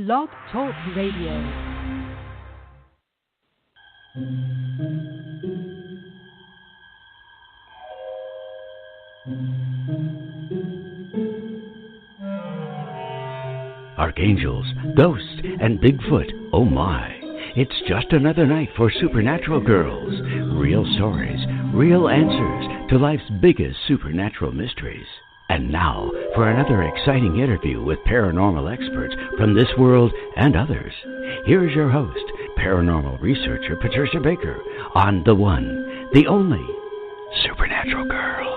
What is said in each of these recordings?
Blog Talk Radio. Archangels, ghosts, and Bigfoot, oh my. It's just another night for Supernatural Girls. Real stories, real answers to life's biggest supernatural mysteries. And now for another exciting interview with paranormal experts from this world and others. Here's your host, paranormal researcher Patricia Baker, on the one, the only Supernatural Girls.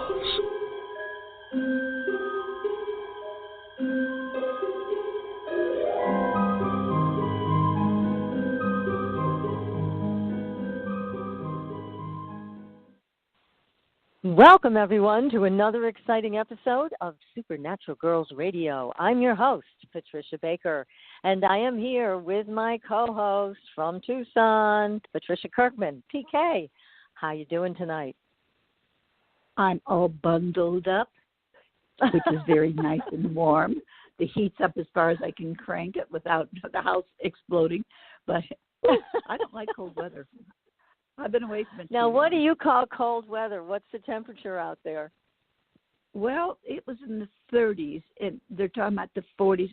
Welcome, everyone, to another exciting episode of Supernatural Girls Radio. I'm your host, Patricia Baker, and I am here with my co-host from Tucson, Patricia Kirkman. PK, how you doing tonight? I'm all bundled up, which is very nice and warm. The heat's up as far as I can crank it without the house exploding, but I don't like cold weather. I've been away from it. Now, what do you call cold weather? What's the temperature out there? Well, it was in the 30s, and they're talking about the 40s.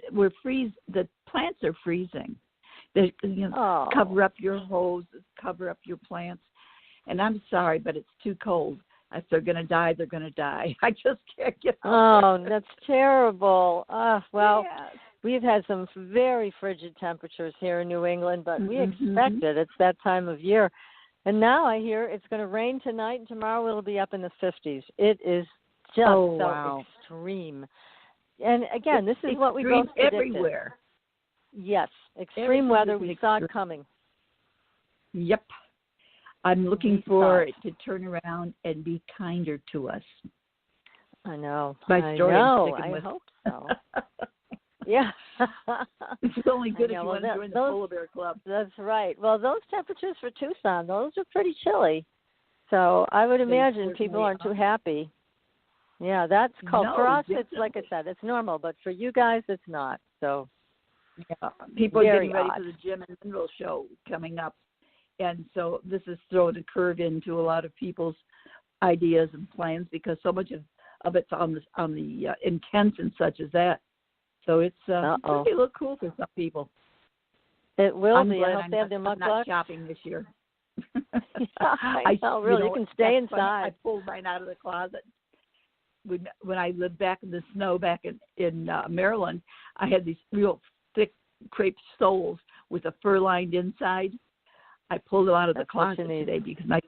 The plants are freezing. They cover up your hoses, cover up your plants. And I'm sorry, but it's too cold. If they're going to die, they're going to die. I just can't get out there. That's terrible. Well, yes. We've had some very frigid temperatures here in New England, but we expect it. It's that time of year. And now I hear it's going to rain tonight, and tomorrow it'll be up in the 50s. It is just extreme. And again, this is what we both predicted. Everywhere. Yes, extreme weather. We saw it coming. Yep. I'm looking for it to turn around and be kinder to us. I know. My story I hope so. Yeah. It's only good if you want to join the Polar Bear Club. That's right. Well, those temperatures for Tucson, those are pretty chilly. So I would imagine people aren't too happy. Yeah, that's cold. For us, definitely. It's like I said, it's normal. But for you guys, it's not. So people are getting ready for the Gem and Mineral Show coming up. And so this is throwing a curve into a lot of people's ideas and plans because so much of it's on the intense and such as that. So it's going to be a little cool for some people. It will I'm be. glad I hope they have their mug I'm not shopping this year. I know, really. You can stay inside. Funny. I pulled mine out of the closet. When I lived back in the snow back in Maryland, I had these real thick crepe soles with a fur-lined inside. I pulled them out of the closet today because my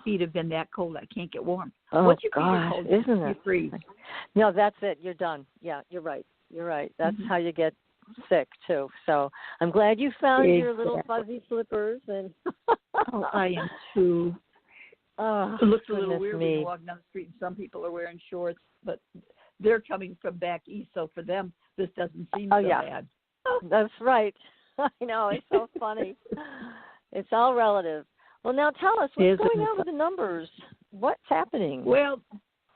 feet have been that cold. I can't get warm. Oh, gosh, isn't it? You freeze. No, that's it. You're done. Yeah, you're right. You're right. That's how you get sick, too. So I'm glad you found your little fuzzy slippers. And I am, too. Oh, it looks a little weird me. when you walk down the street and some people are wearing shorts, but they're coming from back east, so for them, this doesn't seem so bad. That's right. I know. It's so funny. It's all relative. Well, now tell us, what's going on with the numbers? What's happening? Well,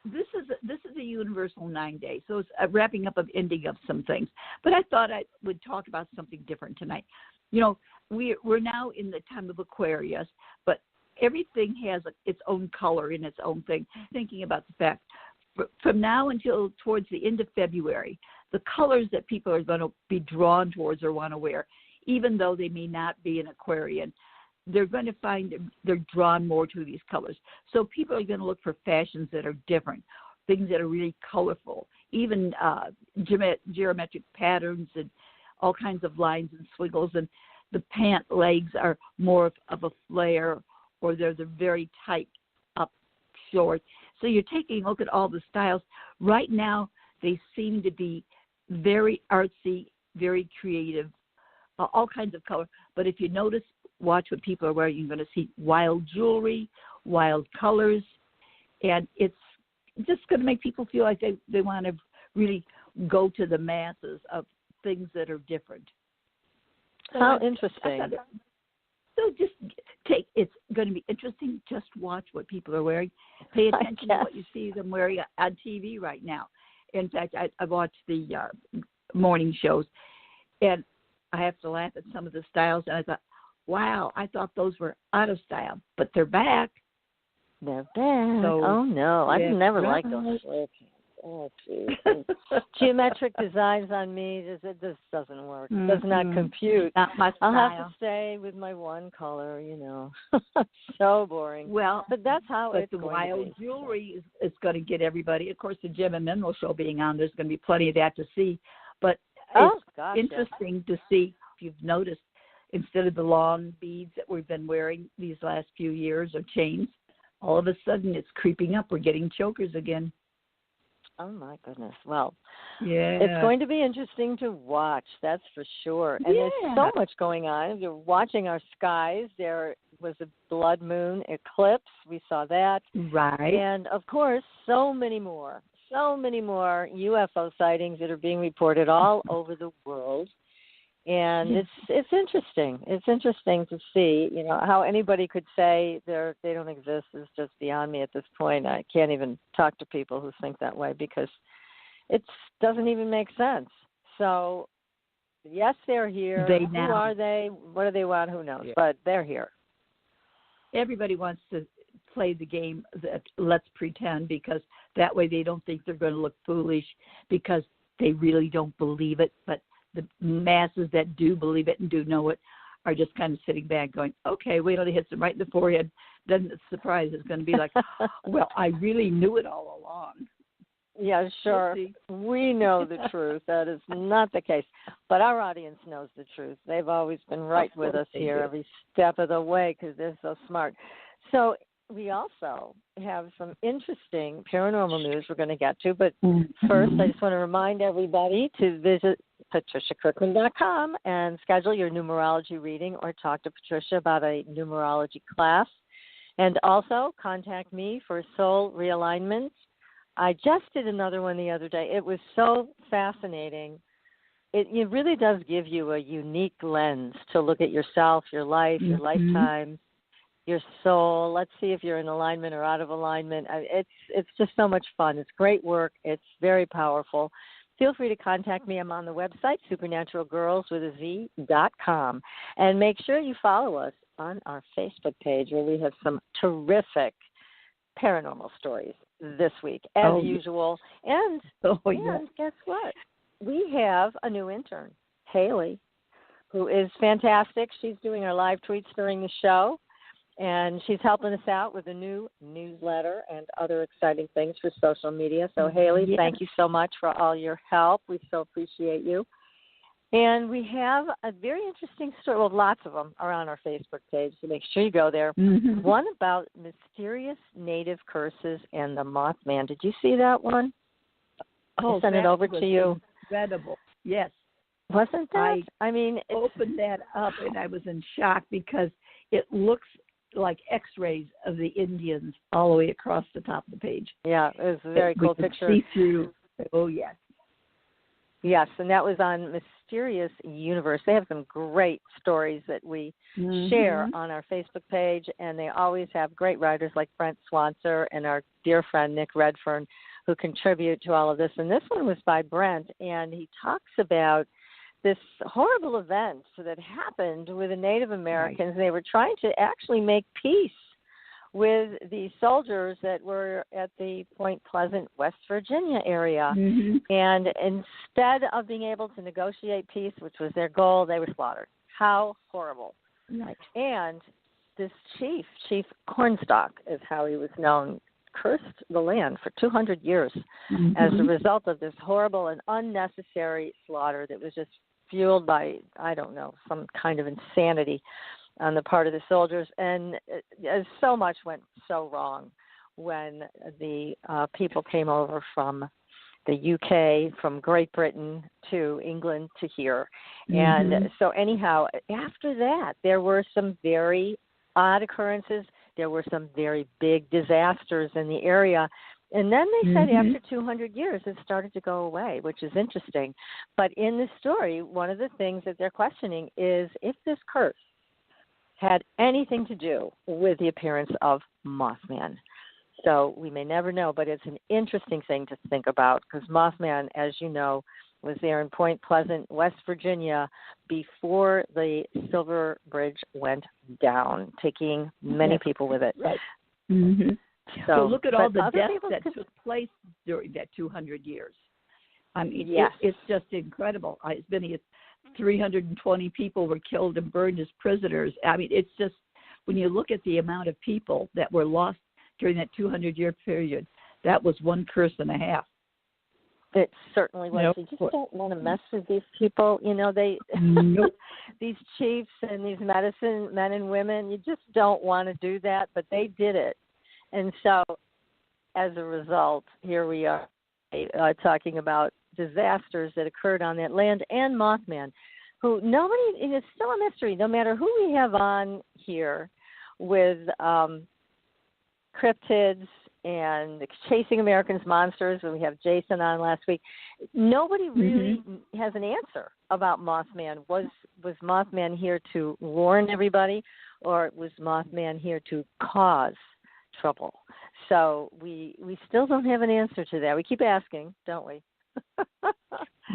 this is a universal 9-day, so it's a wrapping up of ending of some things. But I thought I would talk about something different tonight. You know, we're now in the time of Aquarius, but everything has its own color in its own thing. Thinking about the fact, from now until towards the end of February, the colors that people are going to be drawn towards or want to wear, even though they may not be an Aquarian, they're going to find they're drawn more to these colors. So people are going to look for fashions that are different, things that are really colorful, even geometric patterns and all kinds of lines and squiggles. And the pant legs are more of a flare, or they're the very tight up short. So you're taking a look at all the styles. Right now, they seem to be very artsy, very creative, all kinds of color. But if you notice, watch what people are wearing, you're going to see wild jewelry, wild colors, and it's just going to make people feel like they want to really go to the masses of things that are different. How interesting. So just it's going to be interesting. Just watch what people are wearing. Pay attention to what you see them wearing on TV right now. In fact, I watched the morning shows, and I have to laugh at some of the styles, and I thought, wow, I thought those were out of style, but they're back. They're back. So, oh no, I yeah, never right. liked those flare pants. Oh, geez. Geometric designs on me, this doesn't work. It does not compute. Not my style. I'll have to stay with my one color, So boring. Well, but that's how but it's the going wild to be. jewelry is going to get everybody. Of course, the Gem and Mineral Show being on, there's going to be plenty of that to see. But it's interesting to see, if you've noticed, instead of the long beads that we've been wearing these last few years or chains, all of a sudden it's creeping up. We're getting chokers again. Oh, my goodness. Well, yeah, it's going to be interesting to watch, that's for sure. And there's so much going on. If you're watching our skies, there was a blood moon eclipse. We saw that. Right. And, of course, so many more UFO sightings that are being reported all over the world. And it's interesting. It's interesting to see, how anybody could say they don't exist is just beyond me at this point. I can't even talk to people who think that way because it doesn't even make sense. So, yes, they're here. Who are they? What do they want? Who knows? Yeah. But they're here. Everybody wants to play the game that let's pretend, because that way they don't think they're going to look foolish because they really don't believe it. But the masses that do believe it and do know it are just kind of sitting back going, okay, wait till it hits them right in the forehead. Then the surprise is going to be like, well, I really knew it all along. Yeah, sure. We know the truth. That is not the case. But our audience knows the truth. They've always been right with us here every step of the way because they're so smart. So we also have some interesting paranormal news we're going to get to. But first, I just want to remind everybody to visit PatriciaKirkland.com and schedule your numerology reading or talk to Patricia about a numerology class. And also contact me for soul realignments. I just did another one the other day. It was so fascinating. It really does give you a unique lens to look at yourself, your life, your lifetime, your soul. Let's see if you're in alignment or out of alignment. It's just so much fun. It's great work. It's very powerful. Feel free to contact me. I'm on the website, supernaturalgirls.com. And make sure you follow us on our Facebook page where we have some terrific paranormal stories this week, as usual. And guess what? We have a new intern, Haley, who is fantastic. She's doing our live tweets during the show, and she's helping us out with a new newsletter and other exciting things for social media. So, Haley, thank you so much for all your help. We so appreciate you. And we have a very interesting story. Well, lots of them are on our Facebook page, so make sure you go there. One about mysterious native curses and the Mothman. Did you see that one? I sent it over to you. Incredible. Yes. Wasn't that? I mean, opened that up, and I was in shock because it looks like X-rays of the Indians all the way across the top of the page. Yeah, it was a very cool picture. See through. Oh, yes. Yes, and that was on Mysterious Universe. They have some great stories that we share on our Facebook page, and they always have great writers like Brent Swanser and our dear friend Nick Redfern who contribute to all of this. And this one was by Brent, and he talks about this horrible event that happened with the Native Americans. Right. They were trying to actually make peace with the soldiers that were at the Point Pleasant, West Virginia area. And instead of being able to negotiate peace, which was their goal, they were slaughtered. How horrible. Right. And this Chief Cornstalk is how he was known, cursed the land for 200 years as a result of this horrible and unnecessary slaughter that was just fueled by, I don't know, some kind of insanity on the part of the soldiers. And so much went so wrong when the people came over from the UK, from Great Britain to England to here. And so anyhow, after that, there were some very odd occurrences. There were some very big disasters in the area. And then they said after 200 years, it started to go away, which is interesting. But in the story, one of the things that they're questioning is if this curse had anything to do with the appearance of Mothman. So we may never know, but it's an interesting thing to think about because Mothman, as you know, was there in Point Pleasant, West Virginia, before the Silver Bridge went down, taking many people with it. Right. Mm-hmm. So look at all the deaths that took place during that 200 years. I mean, it's just incredible. It's been 320 people were killed and burned as prisoners. I mean, it's just, when you look at the amount of people that were lost during that 200-year period, that was one curse and a half. It certainly was. You just don't want to mess with these people. You know, these chiefs and these medicine men and women, you just don't want to do that, but they did it. And so, as a result, here we are talking about disasters that occurred on that land, and Mothman, who nobody, and it's still a mystery, no matter who we have on here with cryptids and Chasing America's Monsters, when we have Jason on last week, nobody really has an answer about Mothman. Was Mothman here to warn everybody, or was Mothman here to cause trouble? So we still don't have an answer to that. We keep asking, don't we?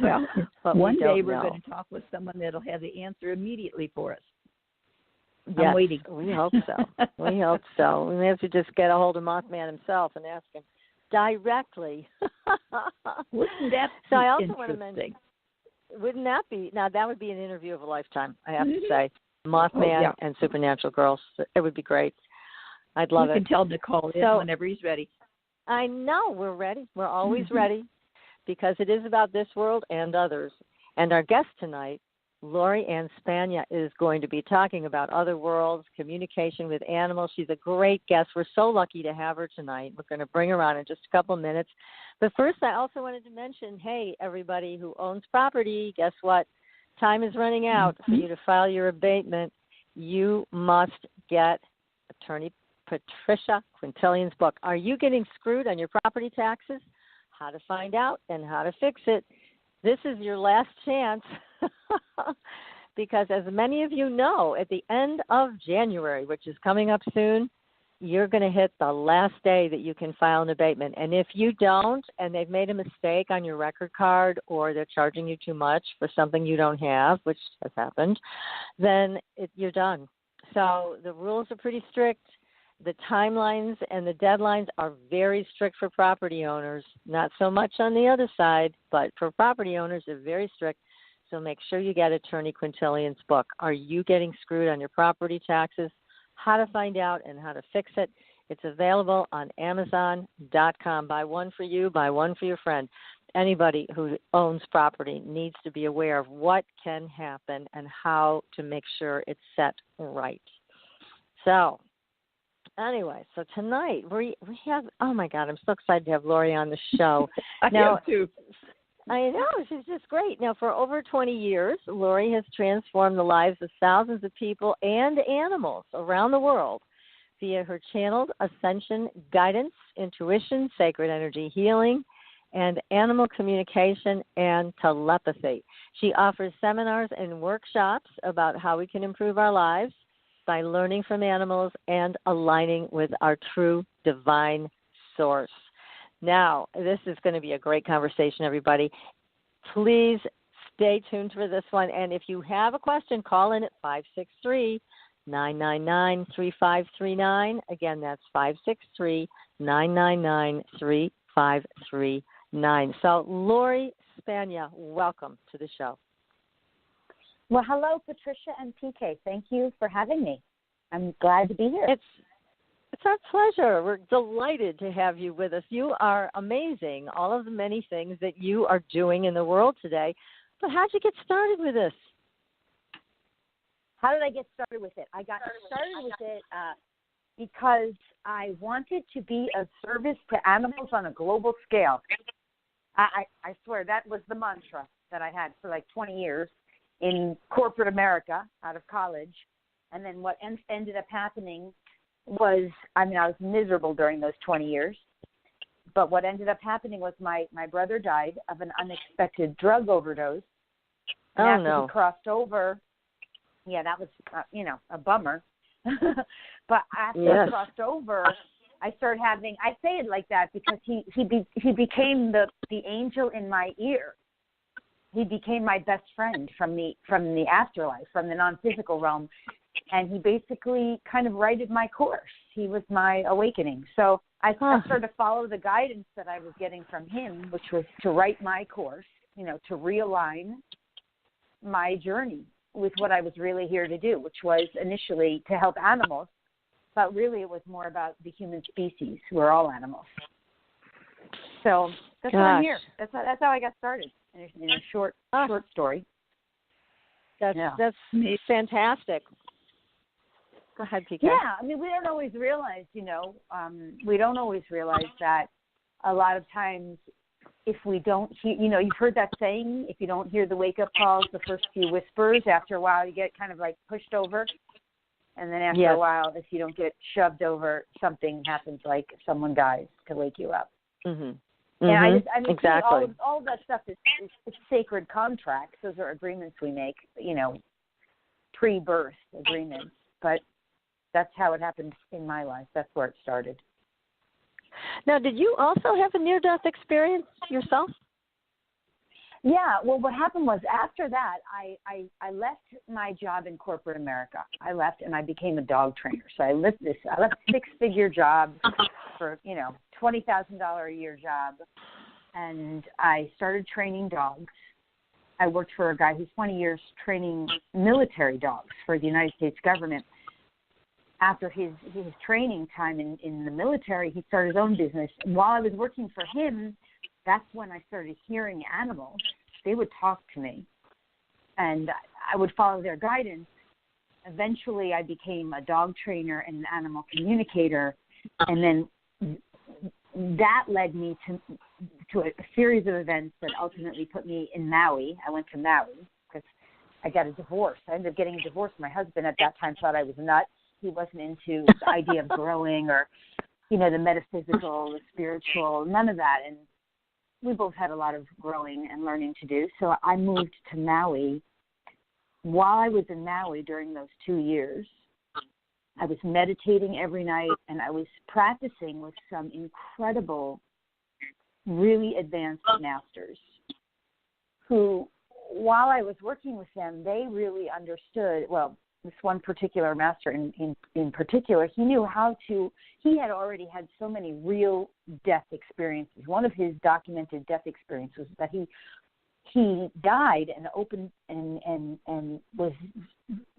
Well, one day we're going to talk with someone that'll have the answer immediately for us. Yes, I'm waiting. We hope so. We hope so. We may have to just get a hold of Mothman himself and ask him directly. Wouldn't that be so I also want to mention, wouldn't that be, now that would be an interview of a lifetime, I have to say. Mothman and Supernatural Girls. It would be great. I'd love it. You can tell Nicole whenever he's ready. I know. We're ready. We're always ready, because it is about this world and others. And our guest tonight, Lori Ann Spagna, is going to be talking about other worlds, communication with animals. She's a great guest. We're so lucky to have her tonight. We're going to bring her on in just a couple minutes. But first, I also wanted to mention, hey, everybody who owns property, guess what? Time is running out for you to file your abatement. You must get Attorney Patricia Quintilian's book, Are You Getting Screwed on Your Property Taxes? How to Find Out and How to Fix It. This is your last chance because, as many of you know, at the end of January, which is coming up soon, you're going to hit the last day that you can file an abatement. And if you don't, and they've made a mistake on your record card, or they're charging you too much for something you don't have, which has happened, then you're done. So the rules are pretty strict. The timelines and the deadlines are very strict for property owners, not so much on the other side, but for property owners, they're very strict. So make sure you get Attorney Quintilian's book, Are You Getting Screwed on Your Property Taxes? How to Find Out and How to Fix It. It's available on Amazon.com. Buy one for you, buy one for your friend. Anybody who owns property needs to be aware of what can happen and how to make sure it's set right. So, anyway, so tonight we have, oh my God, I'm so excited to have Lori on the show. I am too. I know, she's just great. Now, for over 20 years, Lori has transformed the lives of thousands of people and animals around the world via her Channeled Ascension Guidance, intuition, sacred energy healing, and animal communication and telepathy. She offers seminars and workshops about how we can improve our lives by learning from animals and aligning with our true divine source. Now, this is going to be a great conversation, everybody. Please stay tuned for this one. And if you have a question, call in at 563-999-3539. Again, that's 563-999-3539. So, Lori Spagna, welcome to the show. Well, hello, Patricia and PK. Thank you for having me. I'm glad to be here. It's our pleasure. We're delighted to have you with us. You are amazing, all of the many things that you are doing in the world today. But how'd you get started with this? How did I get started with it? I got started with it because I wanted to be of service to animals on a global scale. I swear, that was the mantra that I had for like 20 years in corporate America out of college. And then what ended up happening was, I was miserable during those 20 years. But what ended up happening was my brother died of an unexpected drug overdose. And after he crossed over, yeah, that was, a bummer. But after he crossed over, I started having, I say it like that because he became the angel in my ear. he became my best friend from the afterlife, from the non-physical realm, and he basically kind of righted my course. He was my awakening. So I started to follow the guidance that I was getting from him, which was to right my course, to realign my journey with what I was really here to do, which was initially to help animals, but really it was more about the human species. We're all animals. So that's why I'm here. That's how I got started in a short story. That's fantastic. Go ahead, PK. Yeah, I mean, we don't always realize, that a lot of times if we don't hear, you've heard that saying, if you don't hear the wake-up calls, the first few whispers, after a while you get kind of like pushed over. And then after a while, if you don't get shoved over, something happens, like someone dies to wake you up. Mm-hmm. And exactly. all of that stuff is sacred contracts. Those are agreements we make, pre-birth agreements. But that's how it happened in my life. That's where it started. Now, did you also have a near-death experience yourself? Yeah. Well, what happened was after that, I left my job in corporate America. I left and I became a dog trainer. So I left a six-figure job for, $20,000 a year job, and I started training dogs. I worked for a guy who's 20 years training military dogs for the United States government. After his training time in the military, he started his own business. And while I was working for him, that's when I started hearing animals. They would talk to me, and I would follow their guidance. Eventually, I became a dog trainer and an animal communicator, and then that led me to a series of events that ultimately put me in Maui. I went to Maui because I got a divorce. I ended up getting a divorce. My husband at that time thought I was nuts. He wasn't into the idea of growing or, the metaphysical, the spiritual, none of that. And we both had a lot of growing and learning to do. So I moved to Maui. While I was in Maui during those 2 years, I was meditating every night, and I was practicing with some incredible, really advanced masters who, while I was working with them, they really understood, well, this one particular master in particular, he had already had so many real death experiences. One of his documented death experiences was that he died and opened and was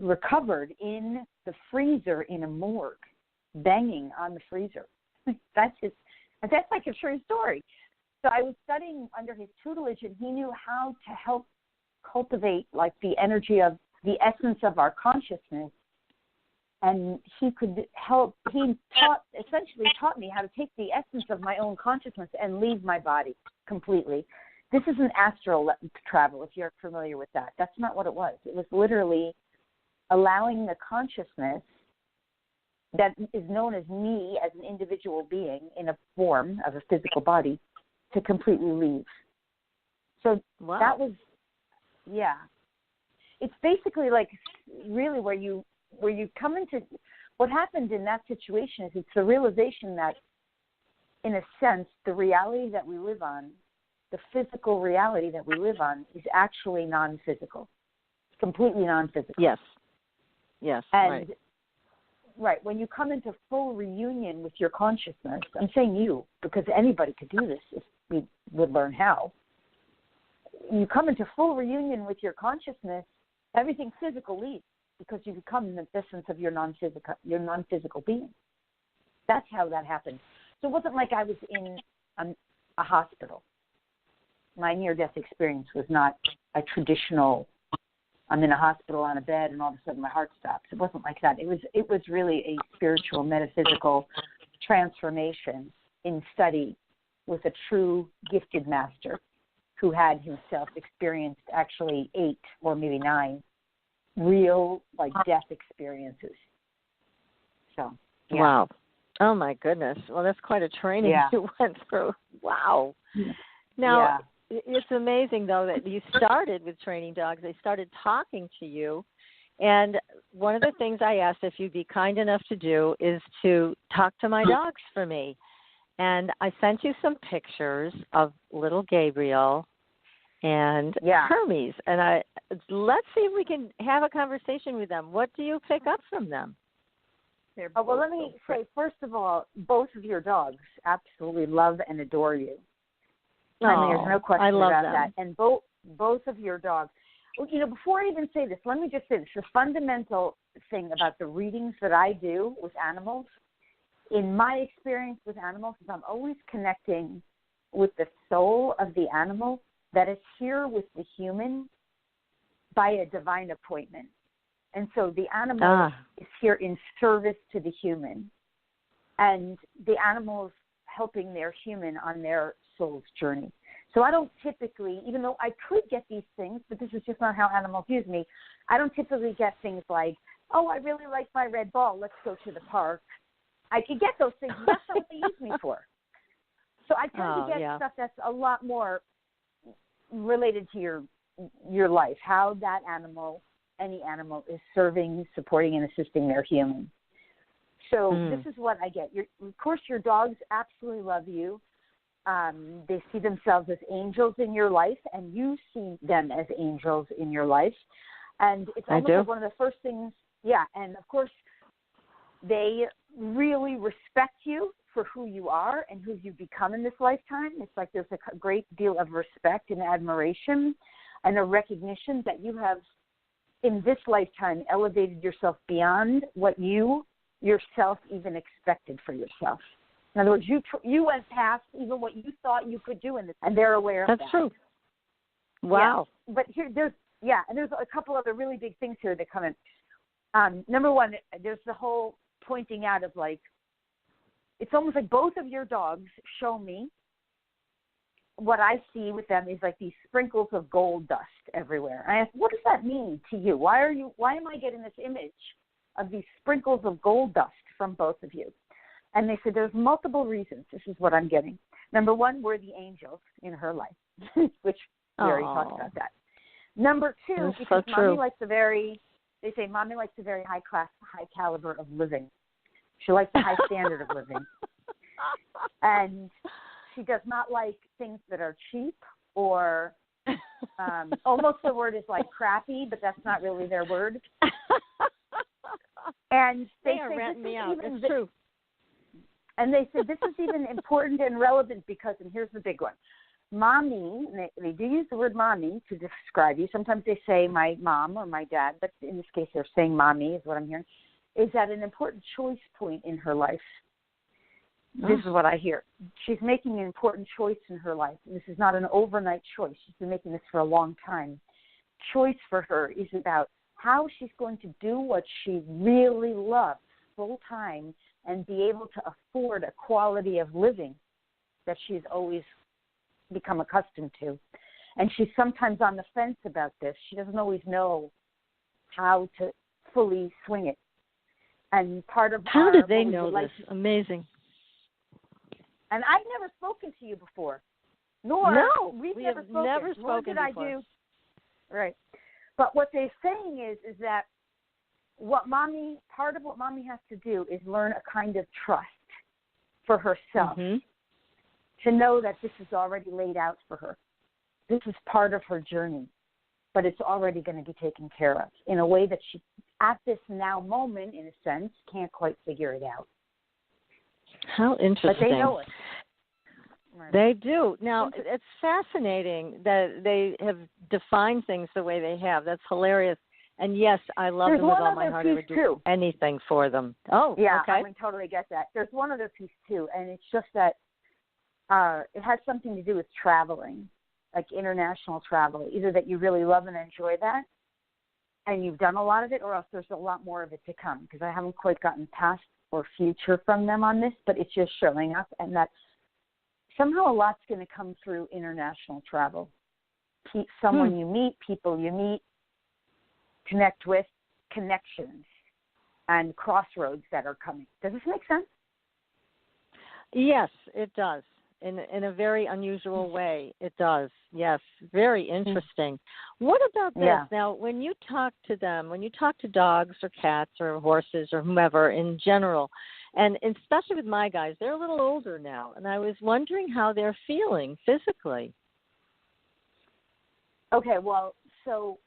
recovered in the freezer in a morgue, banging on the freezer. That's like a true story. So I was studying under his tutelage, and he knew how to help cultivate like the energy of the essence of our consciousness, and he essentially taught me how to take the essence of my own consciousness and leave my body completely. This is an astral travel, if you're familiar with that. That's not what it was. It was literally allowing the consciousness that is known as me as an individual being in a form of a physical body to completely leave. So that was, it's basically like really where you come into, what happened in that situation is it's the realization that, in a sense, the reality that we live on, the physical reality that we live on, is actually non-physical. It's completely non-physical. Yes. And right, when you come into full reunion with your consciousness, I'm saying you, because anybody could do this if we would learn how. You come into full reunion with your consciousness, everything physical leaves because you become the essence of your non-physical being. That's how that happened. So it wasn't like I was in a hospital. My near-death experience was not a traditional, I'm in a hospital on a bed and all of a sudden my heart stops. It wasn't like that. It was really a spiritual, metaphysical transformation in study with a true gifted master who had himself experienced actually 8 or maybe 9 real death experiences. So, yeah. Wow. Oh my goodness. Well, that's quite a training you went through. Wow. Now, it's amazing though that you started with training dogs. They started talking to you. And one of the things I asked if you'd be kind enough to do is to talk to my dogs for me. And I sent you some pictures of little Gabriel and Hermes. And let's see if we can have a conversation with them. What do you pick up from them? Well, let me say, first of all, both of your dogs absolutely love and adore you. I mean, there's no question about that. And both of your dogs. You know, before I even say this, let me just say this. The fundamental thing about the readings that I do with animals, in my experience with animals, is I'm always connecting with the soul of the animal that is here with the human by a divine appointment. And so the animal is here in service to the human. And the animal's helping their human on their soul's journey. So I don't typically, even though I could get these things, but this is just not how animals use me, I don't typically get things like, oh, I really like my red ball, let's go to the park. I could get those things, but that's not what they use me for. So I tend to get stuff that's a lot more related to your life, how that animal, any animal, is serving, supporting, and assisting their human. So this is what I get. Of course, your dogs absolutely love you. They see themselves as angels in your life, and you see them as angels in your life. And it's almost like one of the first things, and of course, they really respect you for who you are and who you've become in this lifetime. It's like there's a great deal of respect and admiration and a recognition that you have, in this lifetime, elevated yourself beyond what you yourself even expected for yourself. In other words, you went past even what you thought you could do in this, and they're aware of that. That's true. Wow. Yeah. But here, there's a couple other really big things here that come in. Number one, there's the whole pointing out of, like, it's almost like both of your dogs show me what I see with them is like these sprinkles of gold dust everywhere. I ask, what does that mean to you? Why am I getting this image of these sprinkles of gold dust from both of you? And they said there's multiple reasons. This is what I'm getting. Number one, we're the angels in her life, which we already talked about that. Number two, because Mommy likes they say Mommy likes a very high class, high caliber of living. She likes a high standard of living. And she does not like things that are cheap or almost the word is like crappy, but that's not really their word. And they are say renting this me is out. even It's true. And they said this is even important and relevant because, and here's the big one, Mommy, and they do use the word mommy to describe you. Sometimes they say my mom or my dad, but in this case they're saying mommy is what I'm hearing, is at an important choice point in her life. This is what I hear. She's making an important choice in her life. This is not an overnight choice. She's been making this for a long time. Choice for her is about how she's going to do what she really loves full time and be able to afford a quality of living that she's always become accustomed to. And she's sometimes on the fence about this. She doesn't always know how to fully swing it. And part of how did they know this? Amazing. And I've never spoken to you before. Nor we've never spoken. Never spoken Nor did before. I do. Right. But what they're saying is that part of what Mommy has to do is learn a kind of trust for herself to know that this is already laid out for her. This is part of her journey, but it's already going to be taken care of in a way that she, at this now moment, in a sense, can't quite figure it out. How interesting. But they know it. Right. They do. Now, it's fascinating that they have defined things the way they have. That's hilarious. And yes, I love them with all my heart. I would do anything for them. Oh, yeah, okay. I totally get that. There's one other piece too, and it's just that it has something to do with traveling, like international travel. Either that you really love and enjoy that, and you've done a lot of it, or else there's a lot more of it to come, because I haven't quite gotten past or future from them on this, but it's just showing up, and that somehow a lot's going to come through international travel. Someone you meet, people you meet, connect with, connections, and crossroads that are coming. Does this make sense? Yes, it does. In a very unusual way, it does. Yes, very interesting. What about this? Yeah. Now, when you talk to them, when you talk to dogs or cats or horses or whomever in general, and especially with my guys, they're a little older now, and I was wondering how they're feeling physically. Okay, well, so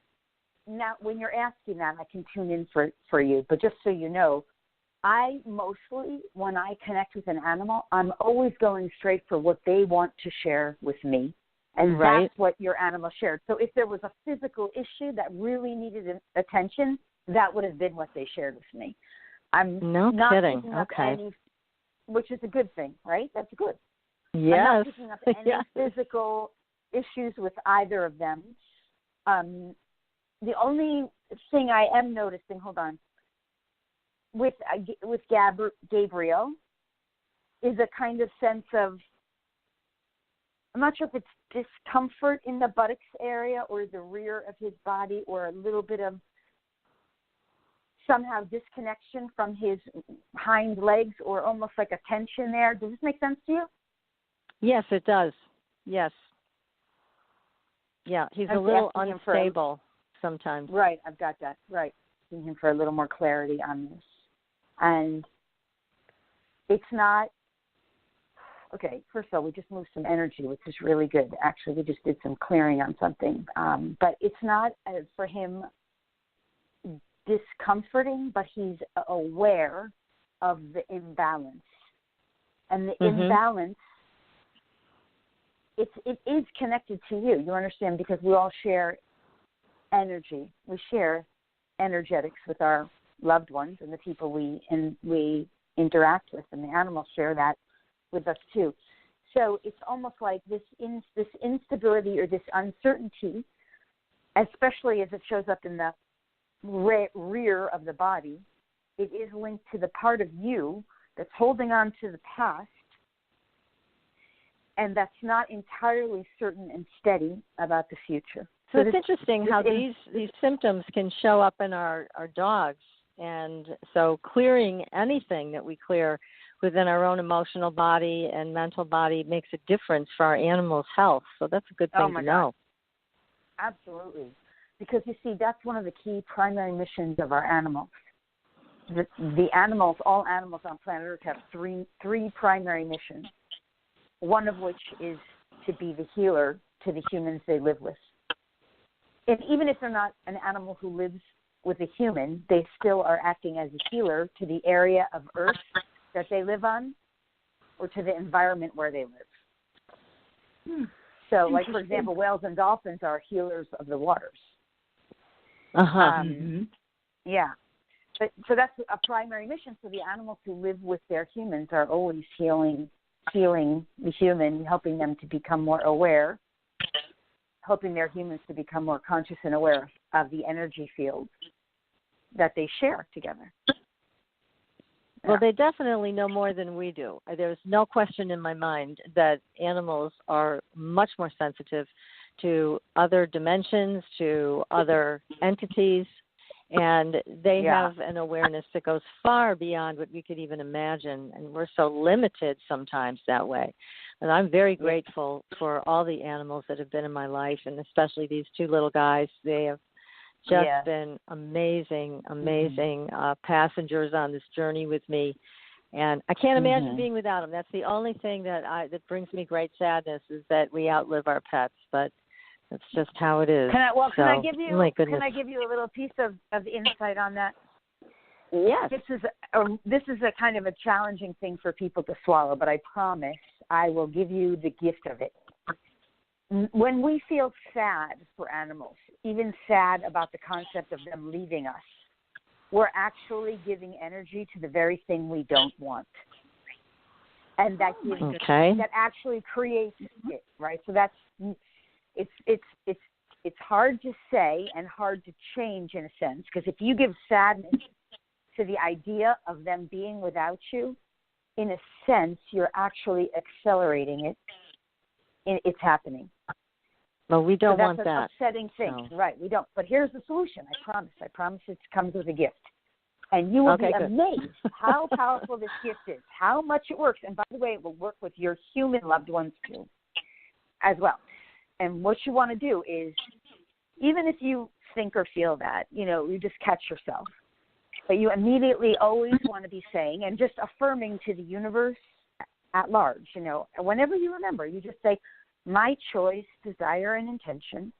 now when you're asking that, I can tune in for you. But just so you know, I mostly, when I connect with an animal, I'm always going straight for what they want to share with me. And that's what your animal shared. So if there was a physical issue that really needed attention, that would have been what they shared with me. I'm not kidding. picking up Okay. any, which is a good thing, right? That's good. Yes. I'm not picking up any physical issues with either of them. The only thing I am noticing, hold on, with Gabriel is a kind of sense of, I'm not sure if it's discomfort in the buttocks area or the rear of his body, or a little bit of somehow disconnection from his hind legs, or almost like a tension there. Does this make sense to you? Yes, it does. Yes. Yeah, he's a little unstable sometimes. Right, I've got that. Right. Asking him for a little more clarity on this. And it's not, okay, first of all, we just moved some energy, which is really good. Actually, we just did some clearing on something. But it's not, for him, discomforting, but he's aware of the imbalance. And the imbalance, it is connected to you. You understand? Because we all share energy. We share energetics with our loved ones and the people we interact with, and the animals share that with us too. So it's almost like this instability or this uncertainty, especially as it shows up in the rear of the body, it is linked to the part of you that's holding on to the past, and that's not entirely certain and steady about the future. So it's interesting how these symptoms can show up in our dogs. And so clearing anything that we clear within our own emotional body and mental body makes a difference for our animals' health. So that's a good thing to know. Absolutely. Because, you see, that's one of the key primary missions of our animals. The animals, all animals on planet Earth have three primary missions, one of which is to be the healer to the humans they live with. And even if they're not an animal who lives with a human, they still are acting as a healer to the area of Earth that they live on, or to the environment where they live. So, like, for example, whales and dolphins are healers of the waters. Yeah. So that's a primary mission. So the animals who live with their humans are always healing the human, helping them to become more aware, helping their humans to become more conscious and aware of the energy fields that they share together. Well, they definitely know more than we do. There's no question in my mind that animals are much more sensitive to other dimensions, to other entities, and they have an awareness that goes far beyond what we could even imagine, and we're so limited sometimes that way. And I'm very grateful for all the animals that have been in my life, and especially these two little guys. They have just been amazing passengers on this journey with me. And I can't imagine being without them. That's the only thing that brings me great sadness, is that we outlive our pets. But that's just how it is. Can I give you a little piece of insight on that? Yes. This is a kind of a challenging thing for people to swallow, but I promise I will give you the gift of it. When we feel sad for animals, even sad about the concept of them leaving us, we're actually giving energy to the very thing we don't want. And that gives that actually creates it, right? So that's it's hard to say and hard to change in a sense, because if you give sadness to the idea of them being without you, in a sense, you're actually accelerating it. It's happening. Well, we don't want that. That's an upsetting thing. So. Right, we don't. But here's the solution. I promise it comes with a gift. And you will be amazed how powerful this gift is, how much it works. And by the way, it will work with your human loved ones too, as well. And what you want to do is, even if you think or feel that, you just catch yourself. But you immediately always want to be saying and just affirming to the universe at large, whenever you remember, you just say, my choice, desire, and intention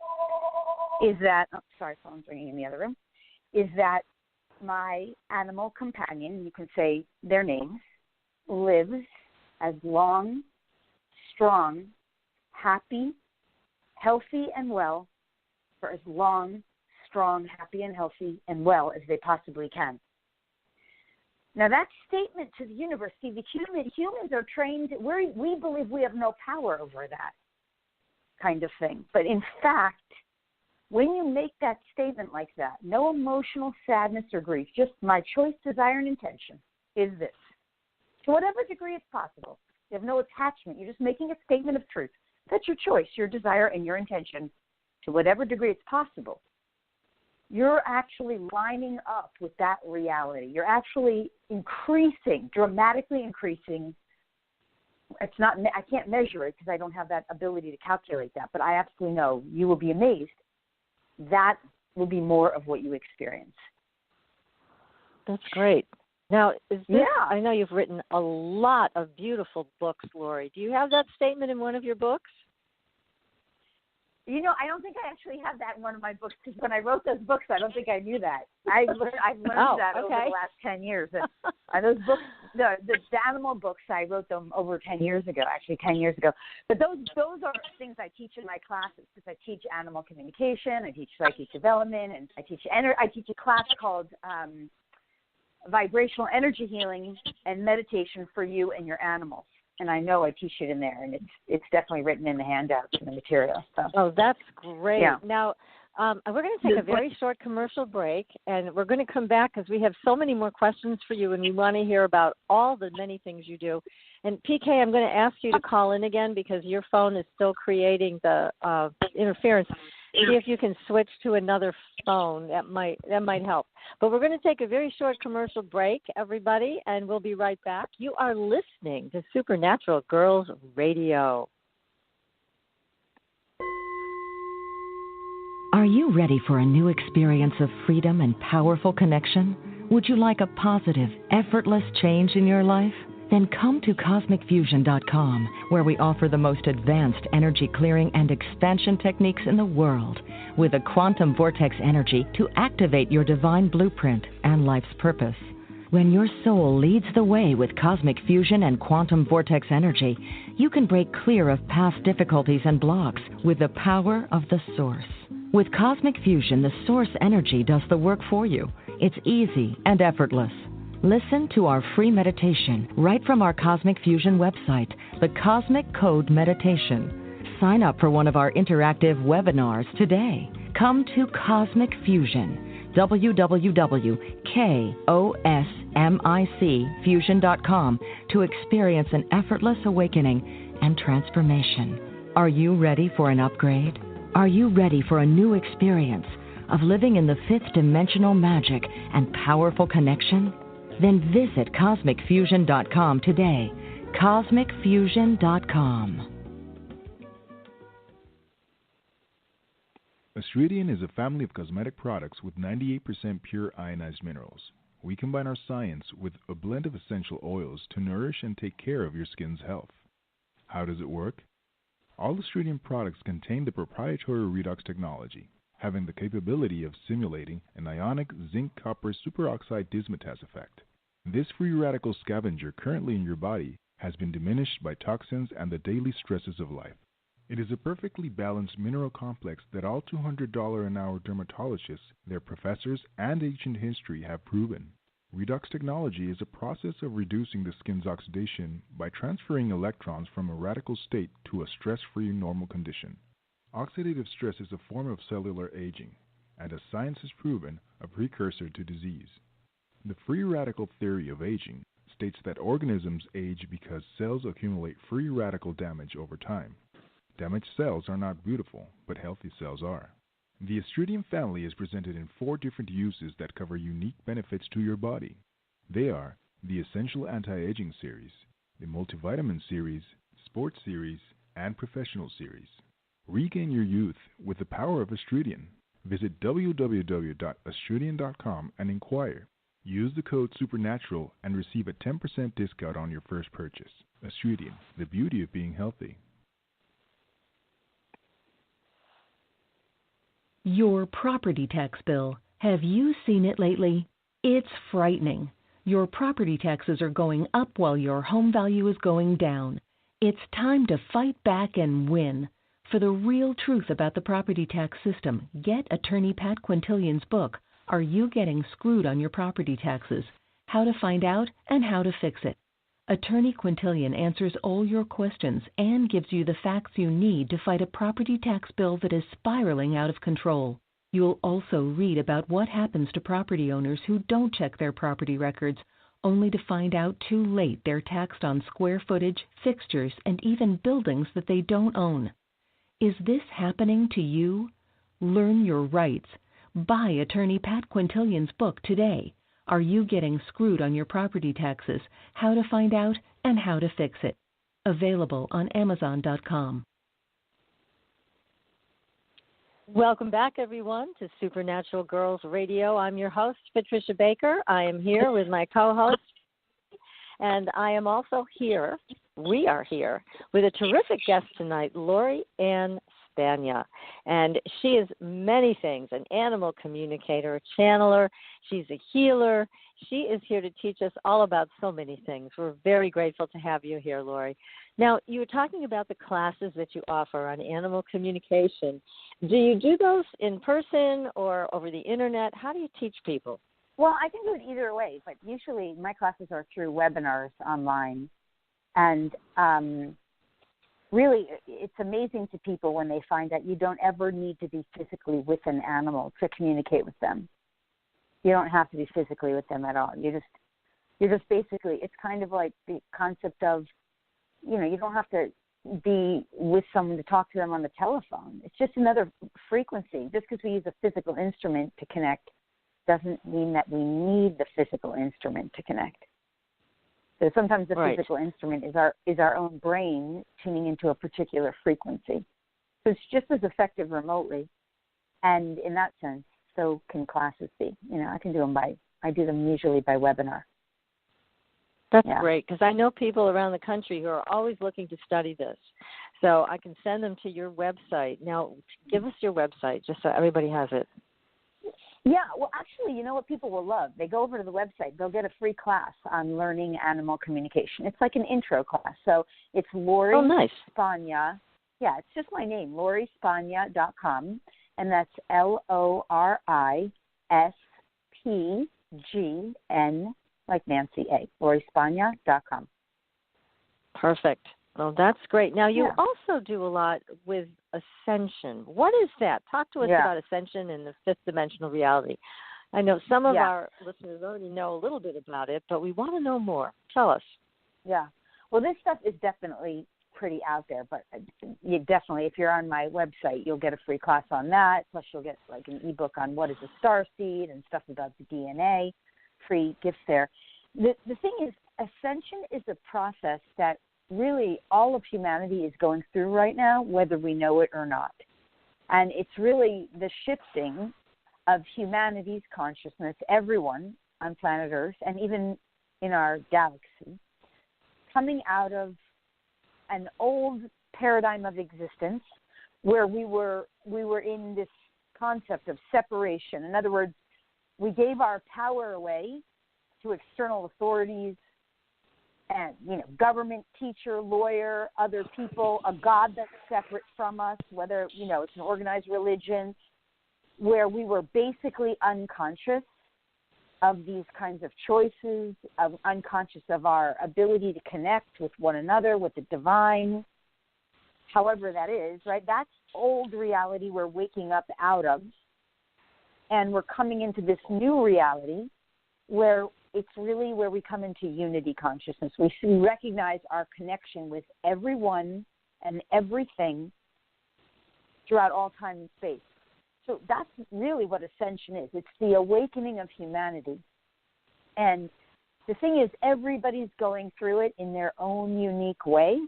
is that, sorry, phone's ringing in the other room, is that my animal companion, you can say their names, lives as long, strong, happy, healthy, and well for as long, strong, happy, and healthy, and well as they possibly can. Now, that statement to the universe, see, the humans are trained, we believe we have no power over that kind of thing. But in fact, when you make that statement like that, no emotional sadness or grief, just my choice, desire, and intention is this. To whatever degree it's possible. You have no attachment. You're just making a statement of truth. That's your choice, your desire, and your intention. To whatever degree it's possible. You're actually lining up with that reality. You're actually increasing, dramatically increasing. It's not. I can't measure it because I don't have that ability to calculate that, but I absolutely know you will be amazed. That will be more of what you experience. That's great. Now, is this, yeah. I know you've written a lot of beautiful books, Lori. Do you have that statement in one of your books? You know, I don't think I actually have that in one of my books because when I wrote those books, I don't think I knew that. I've learned that over the last 10 years. And those books, the animal books, I wrote them over 10 years ago, actually 10 years ago. But those are things I teach in my classes because I teach animal communication, I teach psychic development, and I teach a class called Vibrational Energy Healing and Meditation for You and Your Animals. And I know I teach it in there, and it's definitely written in the handouts and the material. So. Oh, that's great. Yeah. Now, we're going to take a very short commercial break, and we're going to come back because we have so many more questions for you, and we want to hear about all the many things you do. And PK, I'm going to ask you to call in again because your phone is still creating the interference. See if you can switch to another phone. That might help. But we're going to take a very short commercial break, everybody, and we'll be right back. You are listening to Supernatural Girls Radio. Are you ready for a new experience of freedom and powerful connection? Would you like a positive, effortless change in your life? Then come to CosmicFusion.com, where we offer the most advanced energy clearing and expansion techniques in the world, with a quantum vortex energy to activate your divine blueprint and life's purpose. When your soul leads the way with cosmic fusion and quantum vortex energy, you can break clear of past difficulties and blocks with the power of the source. With Cosmic Fusion, the source energy does the work for you. It's easy and effortless. Listen to our free meditation right from our Cosmic Fusion website, the Cosmic Code Meditation. Sign up for one of our interactive webinars today. Come to Cosmic Fusion, www.cosmicfusion.com, to experience an effortless awakening and transformation. Are you ready for an upgrade? Are you ready for a new experience of living in the fifth dimensional magic and powerful connection? Then visit CosmicFusion.com today. CosmicFusion.com. Astridian is a family of cosmetic products with 98% pure ionized minerals. We combine our science with a blend of essential oils to nourish and take care of your skin's health. How does it work? All Astridian products contain the proprietary redox technology, having the capability of simulating an ionic zinc-copper superoxide dismutase effect. This free radical scavenger currently in your body has been diminished by toxins and the daily stresses of life. It is a perfectly balanced mineral complex that all $200 an hour dermatologists, their professors, and ancient history have proven. Redox technology is a process of reducing the skin's oxidation by transferring electrons from a radical state to a stress-free normal condition. Oxidative stress is a form of cellular aging, and as science has proven, a precursor to disease. The free radical theory of aging states that organisms age because cells accumulate free radical damage over time. Damaged cells are not beautiful, but healthy cells are. The Astridian family is presented in 4 different uses that cover unique benefits to your body. They are the Essential Anti-Aging Series, the Multivitamin Series, Sports Series, and Professional Series. Regain your youth with the power of Astridian. Visit www.astridian.com and inquire. Use the code SUPERNATURAL and receive a 10% discount on your first purchase. Astridian, the beauty of being healthy. Your property tax bill. Have you seen it lately? It's frightening. Your property taxes are going up while your home value is going down. It's time to fight back and win. For the real truth about the property tax system, get attorney Pat Quintilian's book, Are You Getting Screwed on Your Property Taxes? How to Find Out and How to Fix It. Attorney Quintilian answers all your questions and gives you the facts you need to fight a property tax bill that is spiraling out of control. You'll also read about what happens to property owners who don't check their property records, only to find out too late they're taxed on square footage, fixtures, and even buildings that they don't own. Is this happening to you? Learn your rights. Buy attorney Pat Quintilian's book today. Are You Getting Screwed on Your Property Taxes? How to Find Out and How to Fix It. Available on Amazon.com. Welcome back, everyone, to Supernatural Girls Radio. I'm your host, Patricia Baker. I am here with my co-host, and I am also here, we are here, with a terrific guest tonight, Ann Spagna. And she is many things, an animal communicator, a channeler. She's a healer. She is here to teach us all about so many things. We're very grateful to have you here, Lori. Now, you were talking about the classes that you offer on animal communication. Do you do those in person or over the internet? How do you teach people? Well, I can do it either way, but usually my classes are through webinars online. And really, it's amazing to people when they find that you don't ever need to be physically with an animal to communicate with them. You don't have to be physically with them at all. You're just basically, it's kind of like the concept of, you don't have to be with someone to talk to them on the telephone. It's just another frequency. Just because we use a physical instrument to connect doesn't mean that we need the physical instrument to connect. So sometimes the physical instrument is our own brain tuning into a particular frequency. So it's just as effective remotely. And in that sense, so can classes be. I can do them I do them usually by webinar. That's great, because I know people around the country who are always looking to study this. So I can send them to your website. Now, give us your website just so everybody has it. Yeah, well, actually, you know what people will love? They go over to the website. They'll get a free class on learning animal communication. It's like an intro class. So it's Lori Spagna. Yeah, it's just my name, LoriSpagna.com, and that's LORISPGN, like Nancy A. LoriSpagna.com. Perfect. Well, that's great. Now, you also do a lot with Ascension. What is that? Talk to us about Ascension and the fifth dimensional reality. I know some of our listeners already know a little bit about it, but we want to know more. Tell us. Yeah. Well, this stuff is definitely pretty out there, but you definitely, if you're on my website, you'll get a free class on that. Plus, you'll get like an ebook on what is a starseed and stuff about the DNA. Free gifts there. The thing is, Ascension is a process that really all of humanity is going through right now, whether we know it or not. And it's really the shifting of humanity's consciousness, everyone on planet Earth, and even in our galaxy, coming out of an old paradigm of existence where we were in this concept of separation. In other words, we gave our power away to external authorities and, government, teacher, lawyer, other people, a God that's separate from us, whether, it's an organized religion, where we were basically unconscious of these kinds of choices, unconscious of our ability to connect with one another, with the divine, however that is, right? That's old reality we're waking up out of. And we're coming into this new reality where it's really where we come into unity consciousness. We recognize our connection with everyone and everything throughout all time and space. So that's really what Ascension is. It's the awakening of humanity. And the thing is, everybody's going through it in their own unique way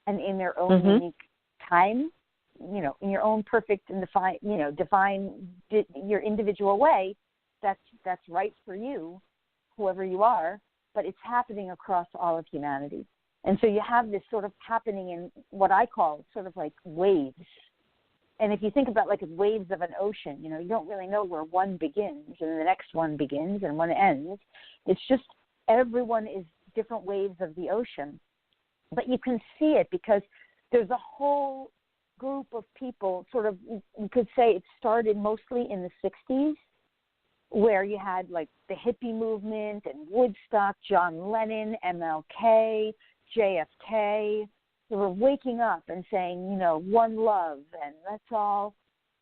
and in their own unique time, in your own perfect and define your individual way. That's right for you, whoever you are, but it's happening across all of humanity. And so you have this sort of happening in what I call sort of like waves. And if you think about like waves of an ocean, you don't really know where one begins and the next one begins and one ends. It's just everyone is different waves of the ocean. But you can see it because there's a whole group of people, sort of, you could say it started mostly in the 60s, where you had like the hippie movement and Woodstock, John Lennon, MLK, JFK. They were waking up and saying, one love, and let's all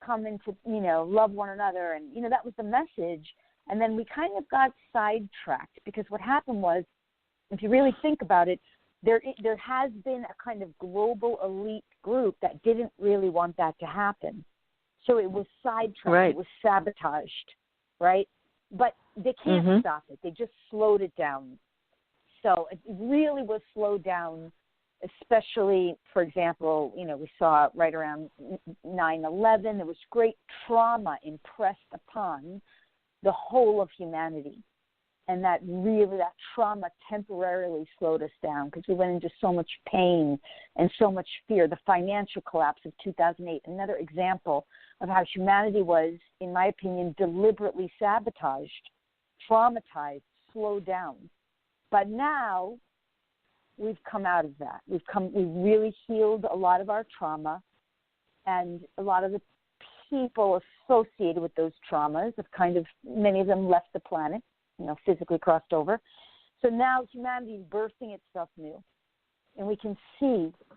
come into, love one another. And, that was the message. And then we kind of got sidetracked because what happened was, if you really think about it, there has been a kind of global elite group that didn't really want that to happen. So it was sidetracked. Right. It was sabotaged, right? But they can't stop it. They just slowed it down. So it really was slowed down, especially, for example, we saw right around 9/11, there was great trauma impressed upon the whole of humanity. And that trauma temporarily slowed us down because we went into so much pain and so much fear. The financial collapse of 2008, another example of how humanity was, in my opinion, deliberately sabotaged, traumatized, slowed down. But now we've come out of that. We've really healed a lot of our trauma, and a lot of the people associated with those traumas have many of them left the planet, physically crossed over. So now humanity is birthing itself new. And we can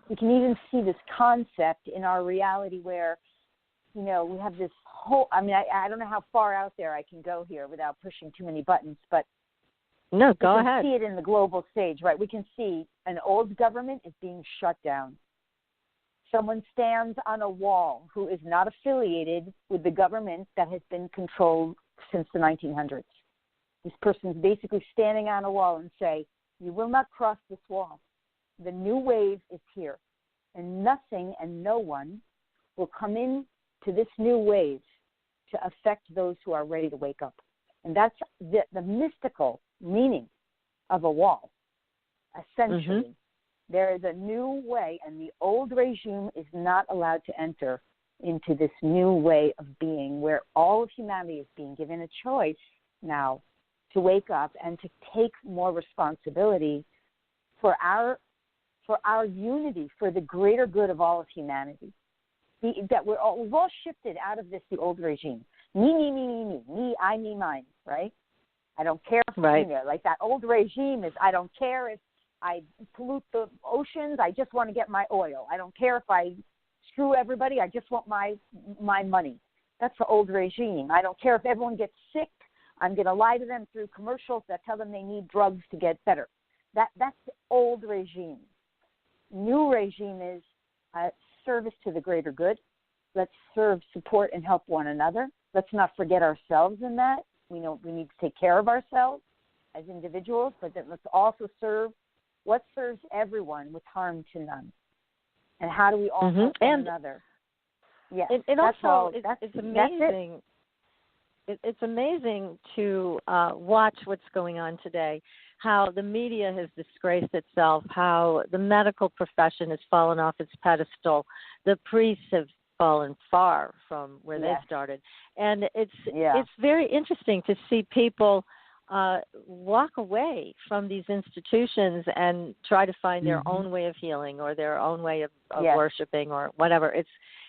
even see this concept in our reality where, we have this whole, I don't know how far out there I can go here without pushing too many buttons, but no, go ahead. We can see it in the global stage, right? We can see an old government is being shut down. Someone stands on a wall who is not affiliated with the government that has been controlled since the 1900s. This person is basically standing on a wall and say, you will not cross this wall. The new wave is here. And nothing and no one will come in to this new wave to affect those who are ready to wake up. And that's the mystical meaning of a wall, essentially. There is a new way, and the old regime is not allowed to enter into this new way of being where all of humanity is being given a choice now to wake up and to take more responsibility for our unity, for the greater good of all of humanity. We've all shifted out of the old regime. Me, I, me, mine, right? I don't care if, like that old regime is, I don't care if I pollute the oceans, I just want to get my oil. I don't care if I screw everybody, I just want my money. That's the old regime. I don't care if everyone gets sick, I'm going to lie to them through commercials that tell them they need drugs to get better. That's the old regime. New regime is service to the greater good. Let's serve, support, and help one another. Let's not forget ourselves in that. We know we need to take care of ourselves as individuals, but then let's also serve what serves everyone with harm to none. And how do we all help one another? Yes, it also it's amazing. It's amazing to watch what's going on today, how the media has disgraced itself, how the medical profession has fallen off its pedestal, the priests have fallen far from where they started. And it's very interesting to see people walk away from these institutions and try to find their own way of healing or their own way of worshiping or whatever.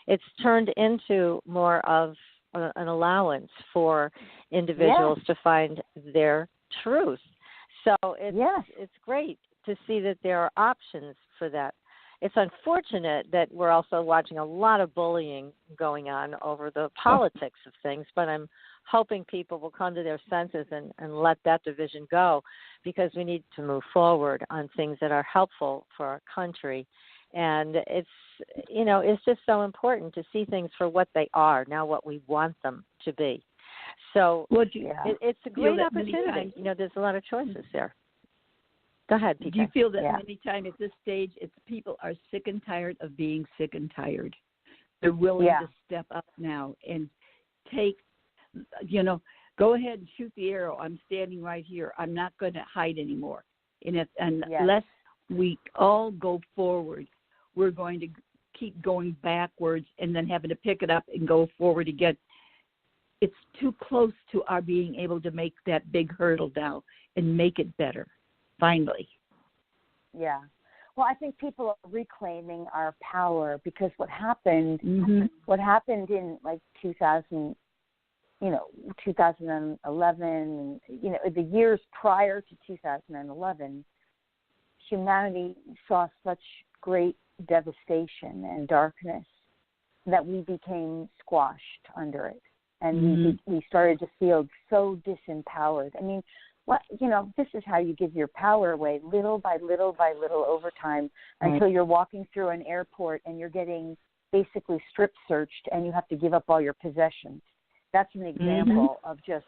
It's turned into more of an allowance for individuals to find their truth. So it's great to see that there are options for that. It's unfortunate that we're also watching a lot of bullying going on over the politics of things, but I'm hoping people will come to their senses and let that division go, because we need to move forward on things that are helpful for our country. And it's just so important to see things for what they are, now what we want them to be. So it's a great opportunity. There's a lot of choices there. Go ahead, PK. Do you feel that many times at this stage, people are sick and tired of being sick and tired? They're willing to step up now and take, go ahead and shoot the arrow. I'm standing right here. I'm not going to hide anymore. And unless we all go forward, we're going to keep going backwards and then having to pick it up and go forward again. It's too close to our being able to make that big hurdle now and make it better, finally. Yeah. Well, I think people are reclaiming our power because what happened in like 2011, the years prior to 2011, humanity saw such great devastation and darkness that we became squashed under it. And we started to feel so disempowered. I mean, this is how you give your power away, little by little by little over time, until you're walking through an airport and you're getting basically strip searched and you have to give up all your possessions. That's an example of just,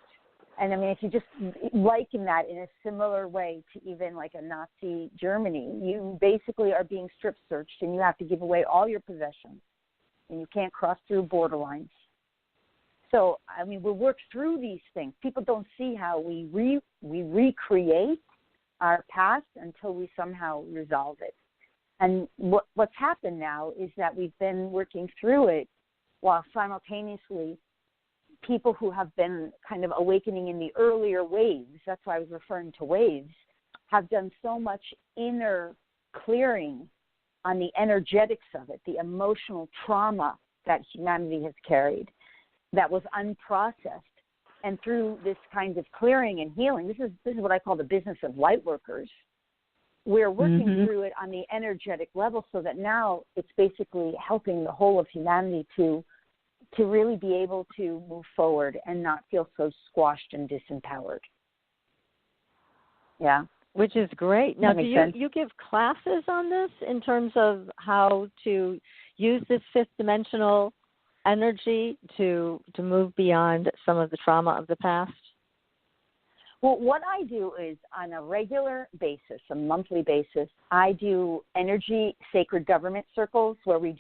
and I mean, if you just liken that in a similar way to even like a Nazi Germany, you basically are being strip searched and you have to give away all your possessions and you can't cross through borderlines. So, I mean, we'll work through these things. People don't see how we recreate our past until we somehow resolve it. And what's happened now is that we've been working through it while simultaneously people who have been kind of awakening in the earlier waves, that's why I was referring to waves, have done so much inner clearing on the energetics of it, the emotional trauma that humanity has carried that was unprocessed. And through this kind of clearing and healing, this is what I call the business of Lightworkers. We're working through it on the energetic level so that now it's basically helping the whole of humanity to really be able to move forward and not feel so squashed and disempowered. Yeah. Which is great. Now, do you give classes on this in terms of how to use this fifth dimensional energy to move beyond some of the trauma of the past? Well, what I do is on a regular basis, a monthly basis, I do energy sacred government circles where we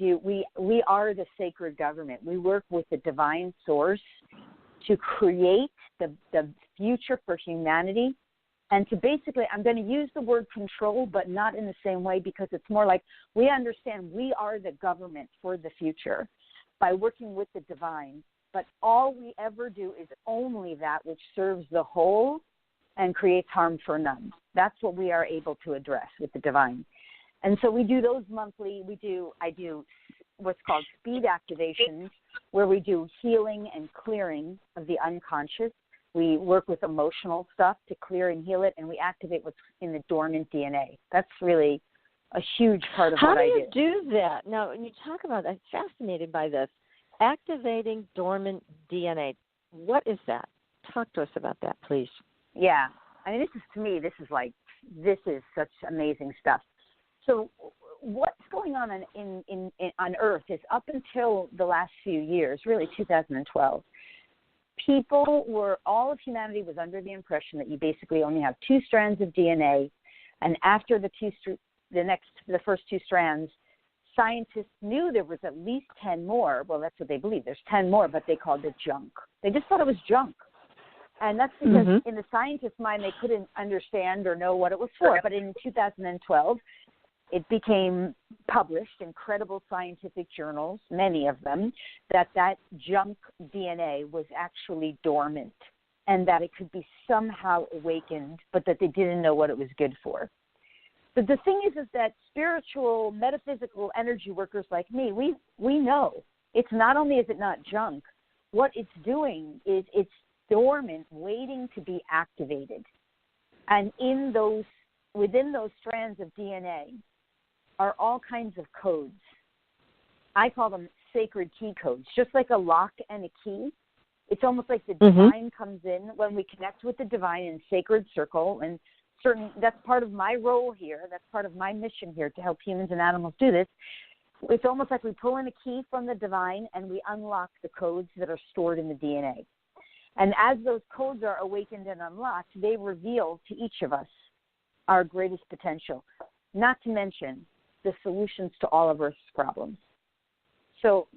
are the sacred government. We work with the divine source to create the future for humanity. And to basically, I'm going to use the word control, but not in the same way, because it's more like we understand we are the government for the future by working with the divine. But all we ever do is only that which serves the whole and creates harm for none. That's what we are able to address with the divine. And so we do those monthly. I do what's called speed activations, where we do healing and clearing of the unconscious. We work with emotional stuff to clear and heal it, and we activate what's in the dormant DNA. That's really a huge part of what I do. How do you do that? Now, when you talk about, I'm fascinated by this, activating dormant DNA. What is that? Talk to us about that, please. Yeah. I mean, this is such amazing stuff. So what's going on on Earth is up until the last few years, really 2012, all of humanity was under the impression that you basically only have two strands of DNA, and after the first two strands, scientists knew there was at least 10 more. Well, that's what they believe. There's 10 more, but they called it junk. They just thought it was junk. And that's because in the scientist's mind, they couldn't understand or know what it was for. But in 2012, it became published in credible scientific journals, many of them, that junk DNA was actually dormant and that it could be somehow awakened, but that they didn't know what it was good for. But the thing is that spiritual, metaphysical energy workers like me, we know it's not only is it not junk, what it's doing is it's dormant, waiting to be activated. And within those strands of DNA are all kinds of codes. I call them sacred key codes, just like a lock and a key. It's almost like the divine comes in when we connect with the divine in sacred circle, and that's part of my role here. That's part of my mission here to help humans and animals do this. It's almost like we pull in a key from the divine and we unlock the codes that are stored in the DNA. And as those codes are awakened and unlocked, they reveal to each of us our greatest potential, not to mention the solutions to all of Earth's problems. So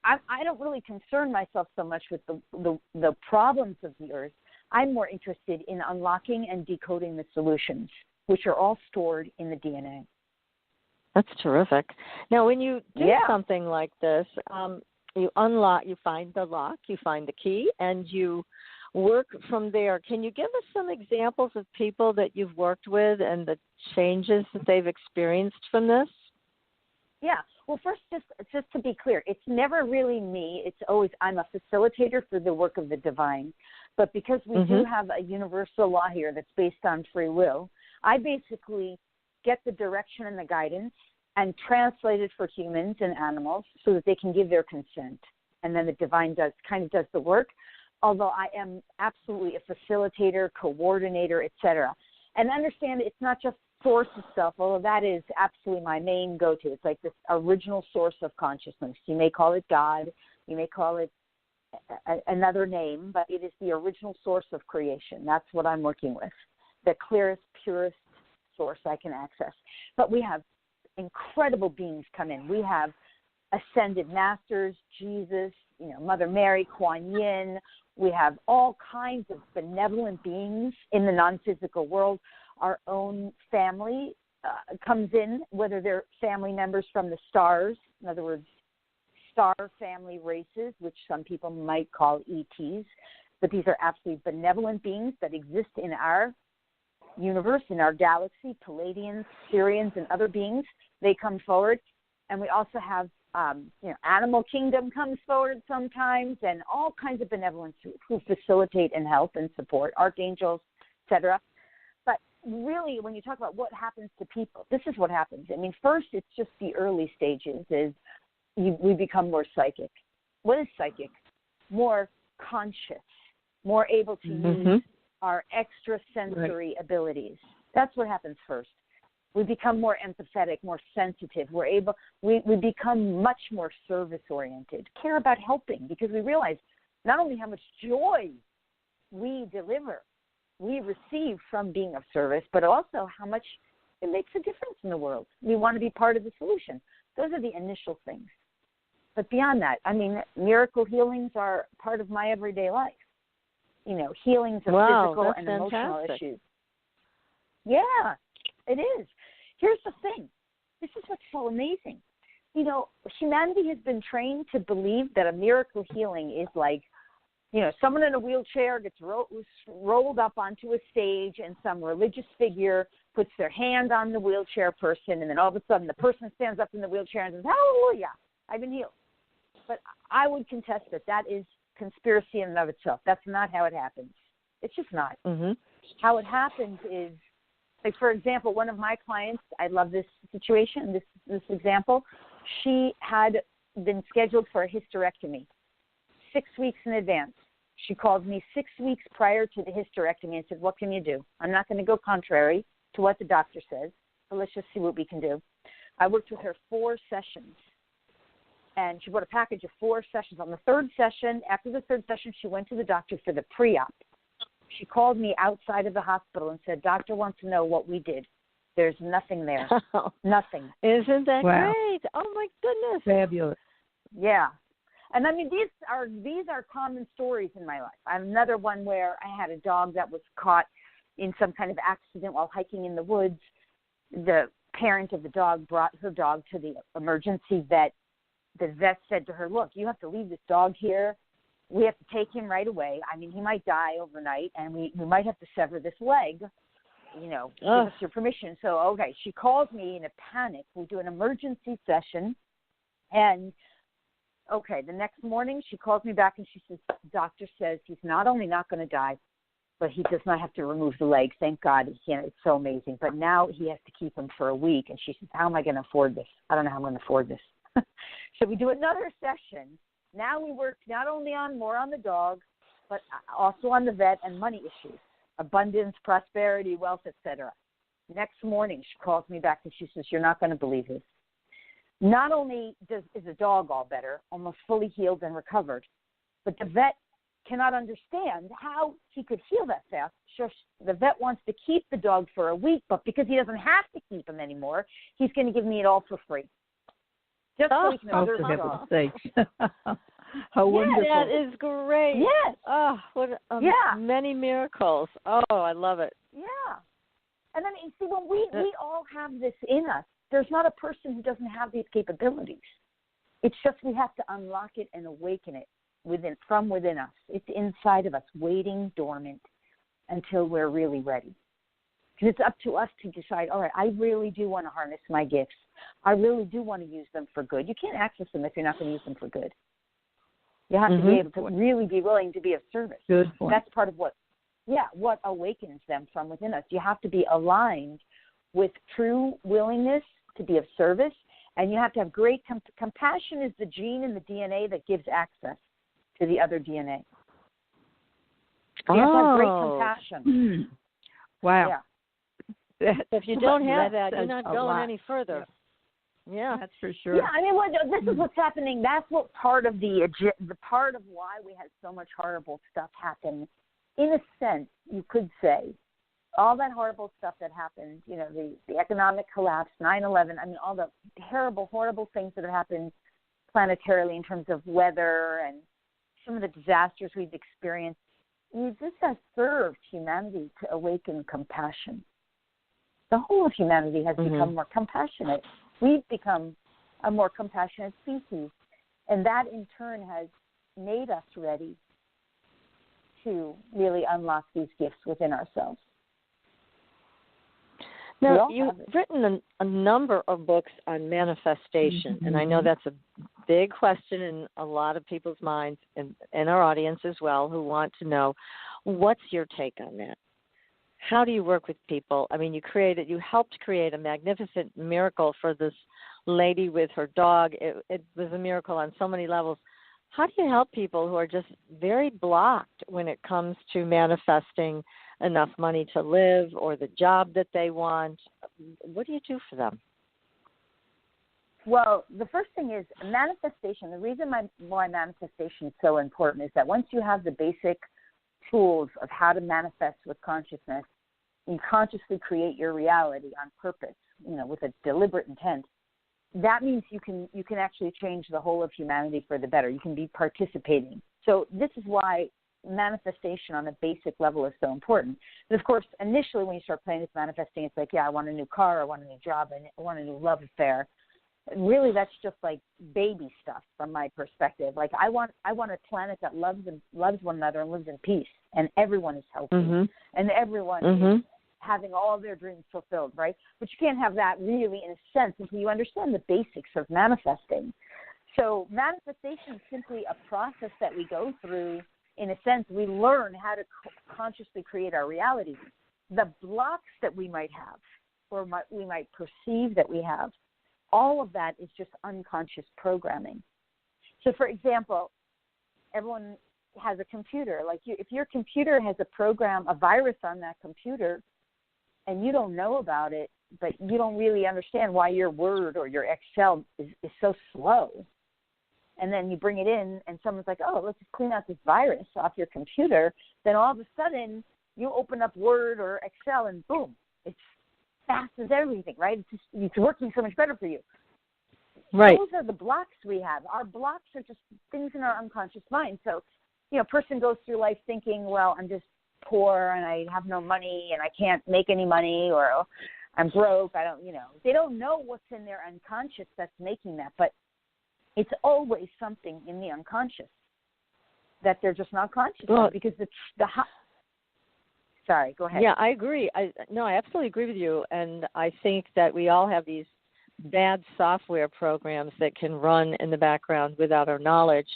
I don't really concern myself so much with the problems of the Earth. I'm more interested in unlocking and decoding the solutions, which are all stored in the DNA. That's terrific. Now, when you do something like this, you find the lock, you find the key, and you work from there. Can you give us some examples of people that you've worked with and the changes that they've experienced from this? Yeah. Well, first, just to be clear, it's never really me. It's always I'm a facilitator for the work of the divine. But because we do have a universal law here that's based on free will, I basically get the direction and the guidance and translate it for humans and animals so that they can give their consent. And then the divine does the work, although I am absolutely a facilitator, coordinator, etc. And understand it's not just source itself, although that is absolutely my main go-to. It's like this original source of consciousness. You may call it God, you may call it another name, but it is the original source of creation. That's what I'm working with, the clearest, purest source I can access. But we have incredible beings come in. We have ascended masters, Jesus, Mother Mary, Kuan Yin. We have all kinds of benevolent beings in the non-physical world. Our own family comes in, whether they're family members from the stars, in other words, star family races, which some people might call ETs, but these are absolutely benevolent beings that exist in our universe, in our galaxy, Palladians, Sirians, and other beings. They come forward, and we also have, animal kingdom comes forward sometimes, and all kinds of benevolence who facilitate and help and support, archangels, etc. But really, when you talk about what happens to people, this is what happens. I mean, first, it's just the early stages is we become more psychic. What is psychic? More conscious, more able to use our extrasensory abilities. That's what happens first. We become more empathetic, more sensitive. We become much more service-oriented, care about helping, because we realize not only how much joy we receive from being of service, but also how much it makes a difference in the world. We want to be part of the solution. Those are the initial things. But beyond that, I mean, miracle healings are part of my everyday life. Healings of physical and emotional issues. Yeah, it is. Here's the thing. This is what's so amazing. Humanity has been trained to believe that a miracle healing is like, someone in a wheelchair gets rolled up onto a stage and some religious figure puts their hand on the wheelchair person, and then all of a sudden the person stands up in the wheelchair and says, hallelujah, I've been healed. But I would contest that is conspiracy in and of itself. That's not how it happens. It's just not. How it happens is, like, for example, one of my clients, I love this situation, this example, she had been scheduled for a hysterectomy 6 weeks in advance. She called me 6 weeks prior to the hysterectomy and said, what can you do? I'm not going to go contrary to what the doctor says, but let's just see what we can do. I worked with her 4 sessions, and she brought a package of 4 sessions. On the third session, after the third session, she went to the doctor for the pre-op. She called me outside of the hospital and said, doctor wants to know what we did. There's nothing there. Nothing. Isn't that great? Oh, my goodness. Fabulous. Yeah. And I mean, these are common stories in my life. I have another one where I had a dog that was caught in some kind of accident while hiking in the woods. The parent of the dog brought her dog to the emergency vet. The vet said to her, look, you have to leave this dog here. We have to take him right away. I mean, he might die overnight, and we might have to sever this leg. Give us your permission. So, okay, she calls me in a panic. We do an emergency session, and okay, the next morning she calls me back and she says, the doctor says he's not only not going to die, but he does not have to remove the leg. Thank God. It's so amazing. But now he has to keep him for a week. And she says, how am I going to afford this? I don't know how I'm going to afford this. So we do another session. Now we work not only more on the dog, but also on the vet and money issues, abundance, prosperity, wealth, etc. Next morning she calls me back and she says, you're not going to believe this. Not only is the dog all better, almost fully healed and recovered, but the vet cannot understand how he could heal that fast. So the vet wants to keep the dog for a week, but because he doesn't have to keep him anymore, he's going to give me it all for free. Just so he can observe the dog. How wonderful. That is great. Yes. Oh, what many miracles. Oh, I love it. Yeah. And then, see, when we all have this in us, there's not a person who doesn't have these capabilities. It's just we have to unlock it and awaken it from within us. It's inside of us, waiting dormant until we're really ready. Because it's up to us to decide, all right, I really do want to harness my gifts. I really do want to use them for good. You can't access them if you're not going to use them for good. You have to be able to really be willing to be of service. Good point. That's part of what awakens them from within us. You have to be aligned with true willingness to be of service, and you have to have great compassion is the gene in the DNA that gives access to the other DNA. So you have to have great compassion. Wow. Yeah. If you don't have that, you're not going any further. Yeah, that's for sure. Yeah, I mean, this is what's happening. That's what part of the part of why we had so much horrible stuff happen. In a sense, you could say, all that horrible stuff that happened, you know, the economic collapse, 9/11, I mean, all the terrible, horrible things that have happened planetarily in terms of weather and some of the disasters we've experienced, this has served humanity to awaken compassion. The whole of humanity has become more compassionate. We've become a more compassionate species, and that in turn has made us ready to really unlock these gifts within ourselves. Now, you've written a number of books on manifestation, and I know that's a big question in a lot of people's minds and our audience as well, who want to know, what's your take on that? How do you work with people? I mean, you helped create a magnificent miracle for this lady with her dog. It was a miracle on so many levels. How do you help people who are just very blocked when it comes to manifesting enough money to live or the job that they want? What do you do for them? Well, the first thing is manifestation. The reason why manifestation is so important is that once you have the basic tools of how to manifest with consciousness and consciously create your reality on purpose, you know, with a deliberate intent, that means you can actually change the whole of humanity for the better. You can be participating. So this is why manifestation on a basic level is so important. And of course, initially when you start playing with manifesting, it's like, yeah, I want a new car, I want a new job, I want a new love affair. And really, that's just like baby stuff from my perspective. Like I want a planet that loves one another and lives in peace, and everyone is healthy, and everyone is having all their dreams fulfilled, right? But you can't have that really in a sense until you understand the basics of manifesting. So manifestation is simply a process that we go through. In a sense, we learn how to consciously create our reality. The blocks that we might have or we might perceive that we have, all of that is just unconscious programming. So, for example, everyone has a computer. Like if your computer has a virus on that computer, and you don't know about it, but you don't really understand why your Word or your Excel is so slow, and then you bring it in and someone's like, oh, let's just clean out this virus off your computer, then all of a sudden you open up Word or Excel and boom, it's fast as everything, right? It's working so much better for you. Right. Those are the blocks we have. Our blocks are just things in our unconscious mind. So, you know, a person goes through life thinking, well, I'm just poor and I have no money and I can't make any money, or I'm broke. They don't know what's in their unconscious that's making that, but it's always something in the unconscious that they're just not conscious of, because sorry, go ahead. Yeah, I agree. I absolutely agree with you, and I think that we all have these bad software programs that can run in the background without our knowledge,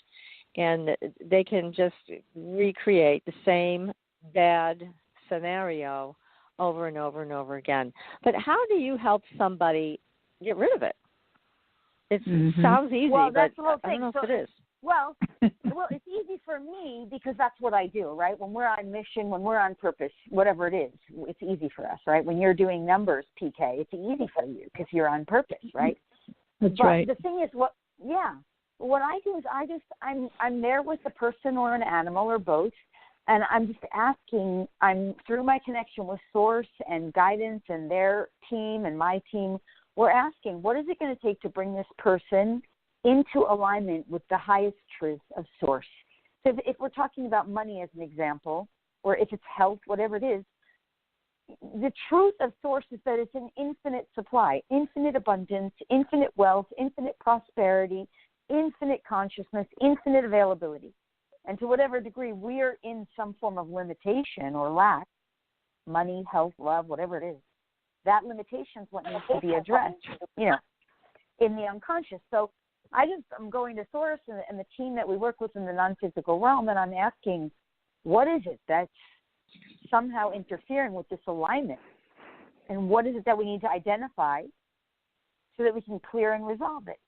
and they can just recreate the same bad scenario over and over and over again. But how do you help somebody get rid of it? It sounds easy, well, that's but the whole I don't know if it is. Well, it's easy for me because that's what I do, right? When we're on mission, when we're on purpose, whatever it is, it's easy for us, right? When you're doing numbers, PK, it's easy for you because you're on purpose, right? That's right. The thing is, what I do is I'm there with the person or an animal or both, and I'm just asking, I'm through my connection with Source and guidance and their team and my team, we're asking, what is it going to take to bring this person into alignment with the highest truth of Source? So if we're talking about money as an example, or if it's health, whatever it is, the truth of Source is that it's an infinite supply, infinite abundance, infinite wealth, infinite prosperity, infinite consciousness, infinite availability. And to whatever degree we are in some form of limitation or lack, money, health, love, whatever it is, that limitation is what needs to be addressed, in the unconscious. So I'm going to Source and the team that we work with in the non-physical realm, and I'm asking, what is it that's somehow interfering with this alignment? And what is it that we need to identify so that we can clear and resolve it?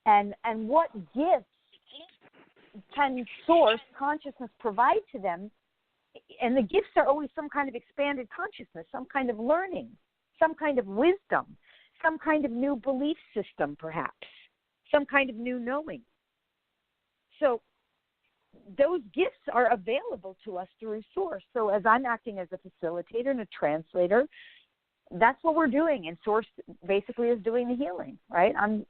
And what gifts can Source consciousness provide to them? And the gifts are always some kind of expanded consciousness, some kind of learning, some kind of wisdom, some kind of new belief system, perhaps, some kind of new knowing. So those gifts are available to us through Source. So as I'm acting as a facilitator and a translator, that's what we're doing. And Source basically is doing the healing, right? I'm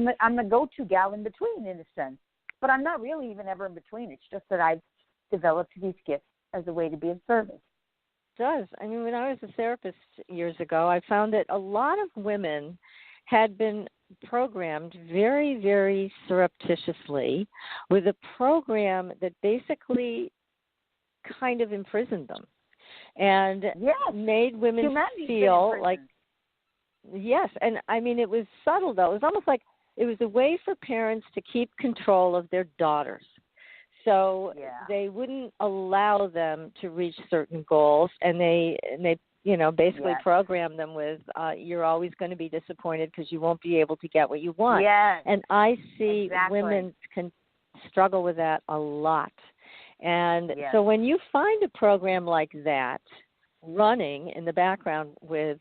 the go-to gal in between, in a sense. But I'm not really even ever in between. It's just that I've developed these gifts as a way to be of service. It does. I mean, when I was a therapist years ago, I found that a lot of women had been programmed very, very surreptitiously with a program that basically kind of imprisoned them and made women feel like, yes. And I mean, it was subtle, though. It was almost like it was a way for parents to keep control of their daughters. So they wouldn't allow them to reach certain goals, and they basically program them with, you're always going to be disappointed because you won't be able to get what you want. Yes. And I see women can struggle with that a lot. And so when you find a program like that running in the background with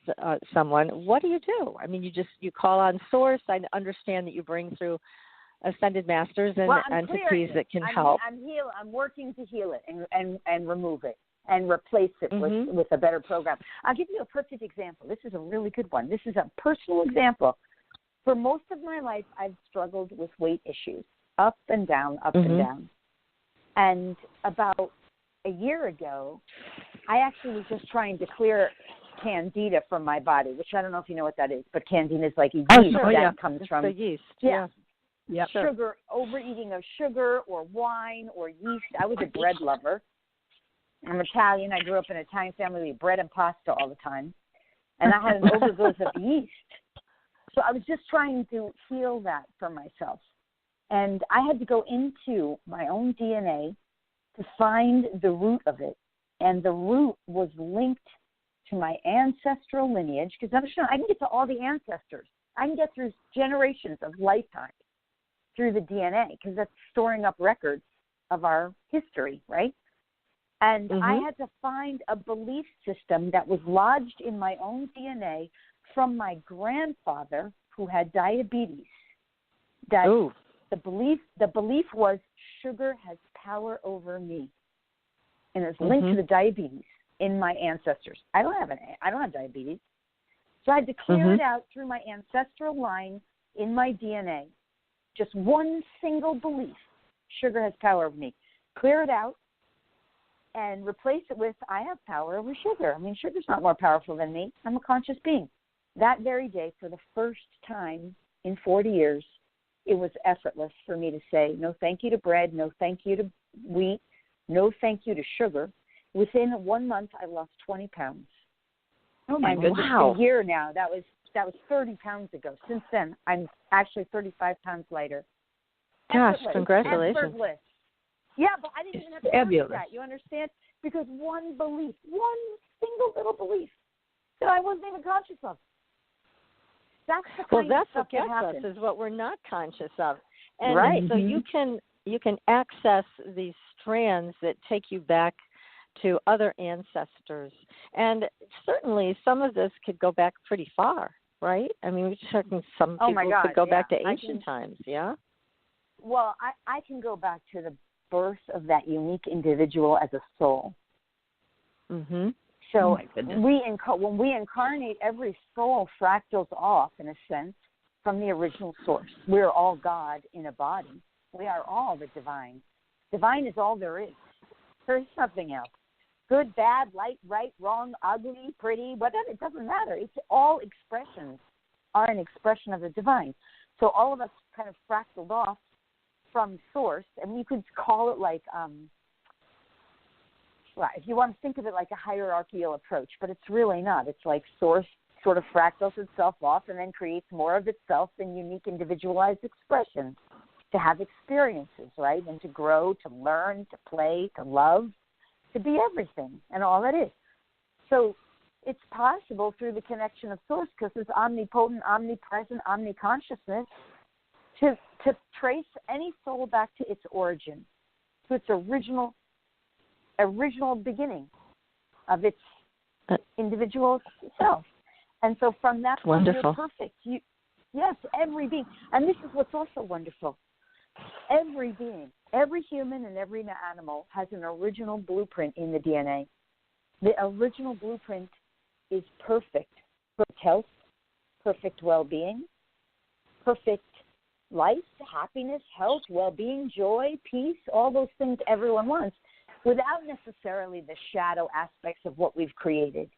someone, what do? I mean, you call on Source. I understand that you bring through ascended masters and entities that can help. I'm working to heal it and remove it and replace it with a better program. I'll give you a perfect example. This is a really good one. This is a personal example. For most of my life, I've struggled with weight issues, up and down, up and down. And about a year ago, I actually was just trying to clear candida from my body, which I don't know if you know what that is, but candida is like a yeast that comes from the yeast. Yep. Sugar, overeating of sugar or wine or yeast. I was a bread lover. I'm Italian. I grew up in an Italian family. We ate bread and pasta all the time. And I had an overdose of yeast. So I was just trying to heal that for myself. And I had to go into my own DNA to find the root of it. And the root was linked to my ancestral lineage, because I can get to all the ancestors. I can get through generations of lifetimes through the DNA, because that's storing up records of our history, right? And I had to find a belief system that was lodged in my own DNA from my grandfather, who had diabetes. That the belief was sugar has power over me, and it's linked to the diabetes in my ancestors. I don't have diabetes, so I had to clear it out through my ancestral line in my DNA. Just one single belief: sugar has power over me. Clear it out and replace it with, I have power over sugar. I mean, sugar's not more powerful than me. I'm a conscious being. That very day, for the first time in 40 years, it was effortless for me to say, no thank you to bread, no thank you to wheat, no thank you to sugar. Within 1 month, I lost 20 pounds. Oh, my goodness. Wow. A year now. That was 30 pounds ago. Since then, I'm actually 35 pounds lighter. Gosh, effortless. congratulations. Effortless. Yeah, but I didn't even have to do that. You understand? Because one belief, one single little belief that I wasn't even conscious of. That's the kind of stuff that happens. Is what we're not conscious of. And so you can access these strands that take you back to other ancestors. And certainly some of this could go back pretty far, right? I mean, we're talking some people could go back to ancient times, yeah? Well, I can go back to the birth of that unique individual as a soul. So when we incarnate, every soul fractals off, in a sense, from the original source. We're all God in a body. We are all the divine. Divine is all there is. There's nothing else. good, bad, light, right, wrong, ugly, pretty, whatever. It doesn't matter. It's all expressions are an expression of the divine. So all of us kind of fractaled off from source, and you could call it like, well, if you want to think of it like a hierarchical approach, but it's really not. It's like source sort of fractals itself off and then creates more of itself in unique individualized expressions to have experiences, right? And to grow, to learn, to play, to love, to be everything and all it is. So it's possible through the connection of source, because it's omnipotent, omnipresent, omniconsciousness, to trace any soul back to its origin, to its original beginning of its individual self. And so from that point, you're perfect. Yes, every being. And this is what's also wonderful. Every being, every human and every animal has an original blueprint in the DNA. The original blueprint is perfect. Perfect health, perfect well-being, perfect life, happiness, health, well-being, joy, peace, all those things everyone wants, without necessarily the shadow aspects of what we've created.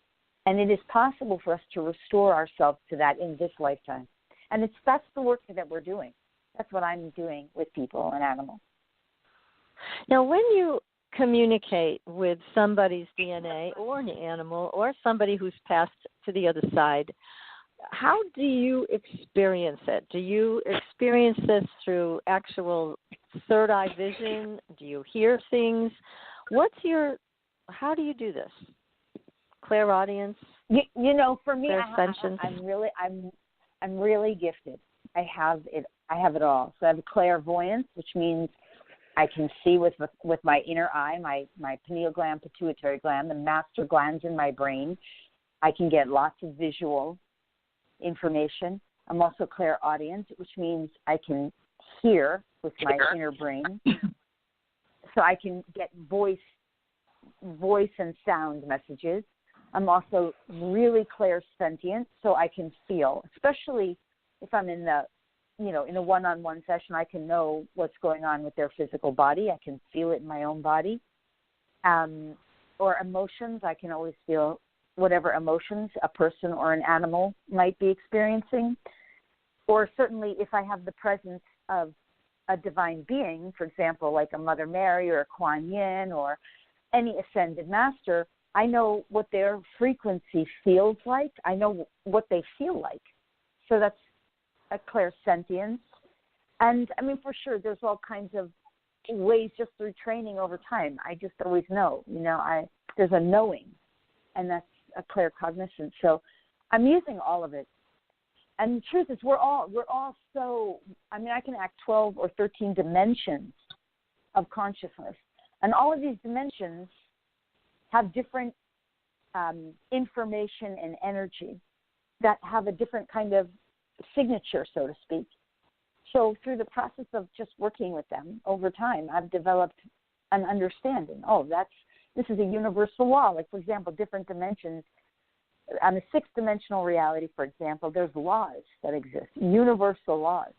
And it is possible for us to restore ourselves to that in this lifetime. And that's the work that we're doing. That's what I'm doing with people and animals. Now, when you communicate with somebody's DNA or an animal or somebody who's passed to the other side, how do you experience it? Do you experience this through actual third eye vision? Do you hear things? How do you do this? Clairaudience? You know, for me, I'm really gifted. I have it all. So I have clairvoyance, which means I can see with my inner eye, my pineal gland, pituitary gland, the master glands in my brain. I can get lots of visual information. I'm also clairaudient, which means I can hear with my inner brain. So I can get voice and sound messages. I'm also really clairsentient, so I can feel, especially if I'm in a one-on-one session, I can know what's going on with their physical body. I can feel it in my own body. Or emotions, I can always feel whatever emotions a person or an animal might be experiencing. Or certainly if I have the presence of a divine being, for example, like a Mother Mary or a Kuan Yin or any ascended master, I know what their frequency feels like. I know what they feel like. So that's a clairsentience. And, I mean, for sure, there's all kinds of ways just through training over time. I just always know, there's a knowing, and that's a claircognizance. So I'm using all of it. And the truth is we're all so, I can act 12 or 13 dimensions of consciousness. And all of these dimensions have different information and energy that have a different kind of signature, so to speak. So through the process of just working with them over time, I've developed an understanding. This is a universal law. Like, for example, different dimensions. On a 6-dimensional reality, for example, there's laws that exist, universal laws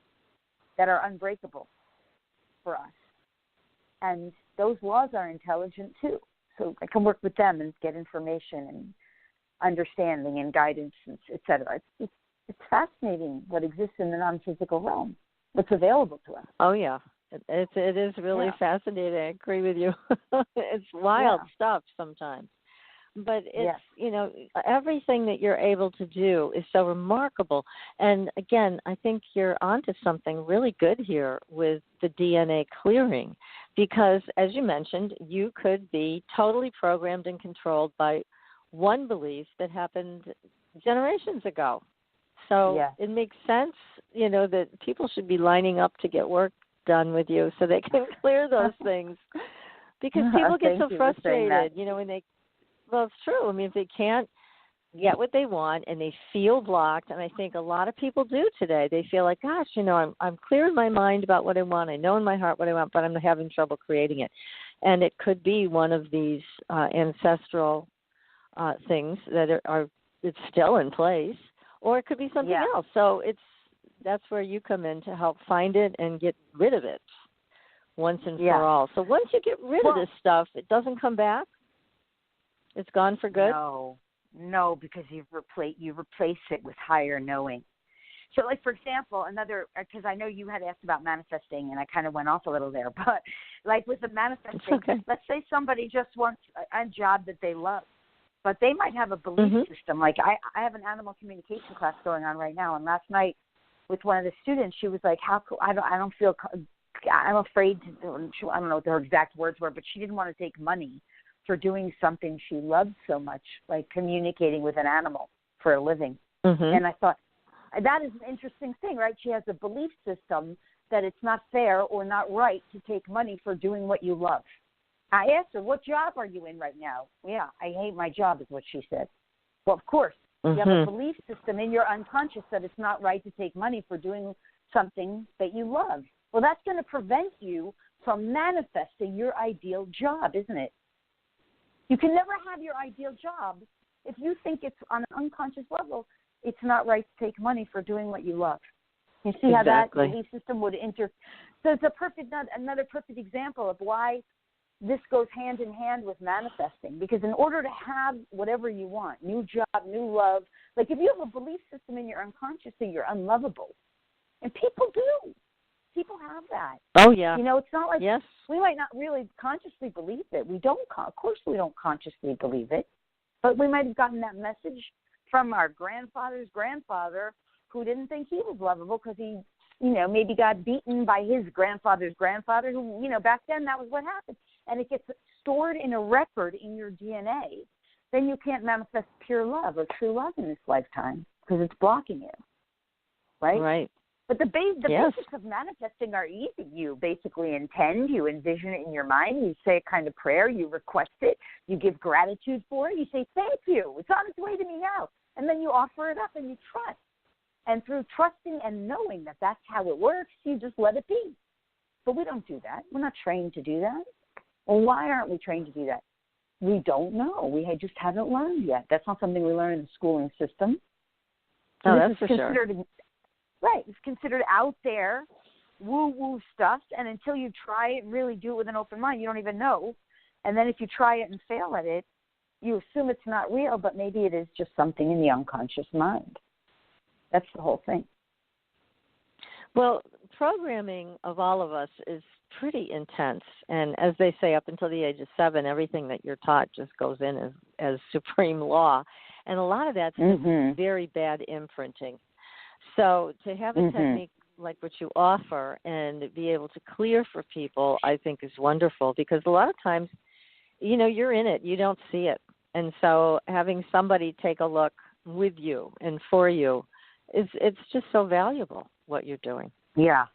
that are unbreakable for us. And those laws are intelligent too. So I can work with them and get information and understanding and guidance, et cetera. It's fascinating what exists in the non-physical realm, what's available to us. Oh, yeah. It is really fascinating. I agree with you. It's wild stuff sometimes. But it's, everything that you're able to do is so remarkable. And, again, I think you're onto something really good here with the DNA clearing because, as you mentioned, you could be totally programmed and controlled by one belief that happened generations ago. So it makes sense, that people should be lining up to get work done with you so they can clear those things. Because people get so frustrated, when well, it's true. I mean, if they can't get what they want and they feel blocked, and I think a lot of people do today, they feel like, gosh, I'm clear in my mind about what I want. I know in my heart what I want, but I'm having trouble creating it. And it could be one of these ancestral things that it's still in place, or it could be something else. So that's where you come in to help find it and get rid of it once and for all. So once you get rid of this stuff, it doesn't come back? It's gone for good? No, because you replace it with higher knowing. So, like, for example, because I know you had asked about manifesting, and I kind of went off a little there, but, like, with the manifesting, okay. Let's say somebody just wants a job that they love, but they might have a belief system. Like, I have an animal communication class going on right now, and last night with one of the students, she was like, I'm afraid to, I don't know what her exact words were, but she didn't want to take money for doing something she loved so much, like communicating with an animal for a living. And I thought, that is an interesting thing, right? She has a belief system that it's not fair or not right to take money for doing what you love. I asked her, what job are you in right now? Yeah, I hate my job is what she said. Well, of course, you have a belief system in your unconscious that it's not right to take money for doing something that you love. Well, that's going to prevent you from manifesting your ideal job, isn't it? You can never have your ideal job if you think it's on an unconscious level. It's not right to take money for doing what you love. You see how that belief system would So it's another perfect example of why this goes hand in hand with manifesting. Because in order to have whatever you want, new job, new love, like if you have a belief system in your unconscious that you're unlovable, and people do. People have that. Oh, yeah. You know, it's not like we might not really consciously believe it. Of course we don't consciously believe it. But we might have gotten that message from our grandfather's grandfather who didn't think he was lovable because he, maybe got beaten by his grandfather's grandfather who, back then that was what happened. And it gets stored in a record in your DNA. Then you can't manifest pure love or true love in this lifetime because it's blocking you. Right? Right. But the basics of manifesting are easy. You basically intend, you envision it in your mind, you say a kind of prayer, you request it, you give gratitude for it, you say thank you, it's on its way to me now. And then you offer it up and you trust. And through trusting and knowing that that's how it works, you just let it be. But we don't do that. We're not trained to do that. Well, why aren't we trained to do that? We don't know. We just haven't learned yet. That's not something we learn in the schooling system. Oh, that's for sure. Right. It's considered out there, woo-woo stuff, and until you try it and really do it with an open mind, you don't even know. And then if you try it and fail at it, you assume it's not real, but maybe it is just something in the unconscious mind. That's the whole thing. Well, programming of all of us is pretty intense. And as they say, up until the age of 7, everything that you're taught just goes in as supreme law. And a lot of that's very bad imprinting. So to have a technique like what you offer and be able to clear for people, I think is wonderful because a lot of times, you're in it, you don't see it. And so having somebody take a look with you and for you, it's just so valuable what you're doing. Yeah.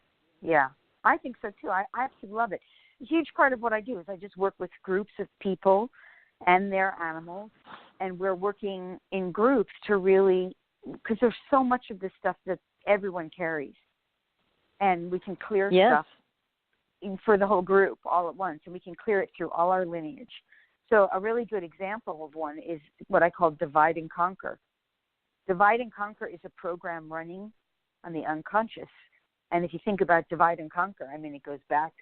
I think so too. I absolutely love it. A huge part of what I do is I just work with groups of people and their animals, and we're working in groups to really, because there's so much of this stuff that everyone carries, and we can clear stuff for the whole group all at once, and we can clear it through all our lineage. So a really good example of one is what I call divide and conquer. Divide and conquer is a program running on the unconscious. And if you think about divide and conquer, it goes back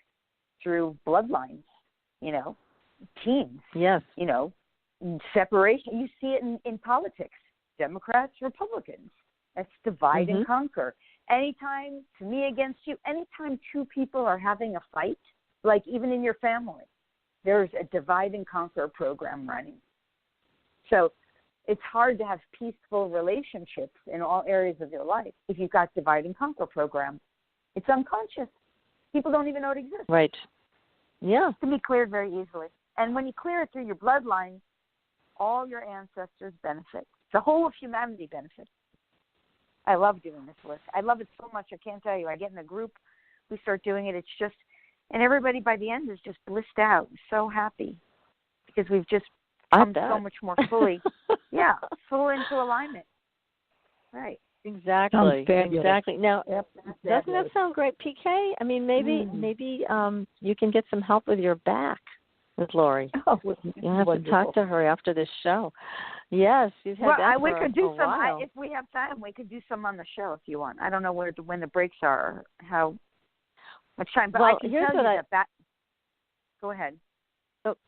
through bloodlines, teams, separation. You see it in politics, Democrats, Republicans. That's divide and conquer. Anytime, to me against you, anytime two people are having a fight, like even in your family, there's a divide and conquer program running. So it's hard to have peaceful relationships in all areas of your life if you've got divide and conquer program. It's unconscious. People don't even know it exists. Right. Yeah. It can be cleared very easily. And when you clear it through your bloodline, all your ancestors benefit. The whole of humanity benefits. I love doing this work. I love it so much. I can't tell you. I get in a group. We start doing it. It's just, and everybody by the end is just blissed out, so happy because we've just come so much more fully, full into alignment. Right. Exactly. Now, doesn't that sound great, PK? Maybe you can get some help with your back with Lori. You'll have to talk to her after this show. Yes, she's had that we for could do a some. while. If we have time, we could do some on the show if you want. I don't know when the breaks are, how much time, but I can tell you that. Go ahead.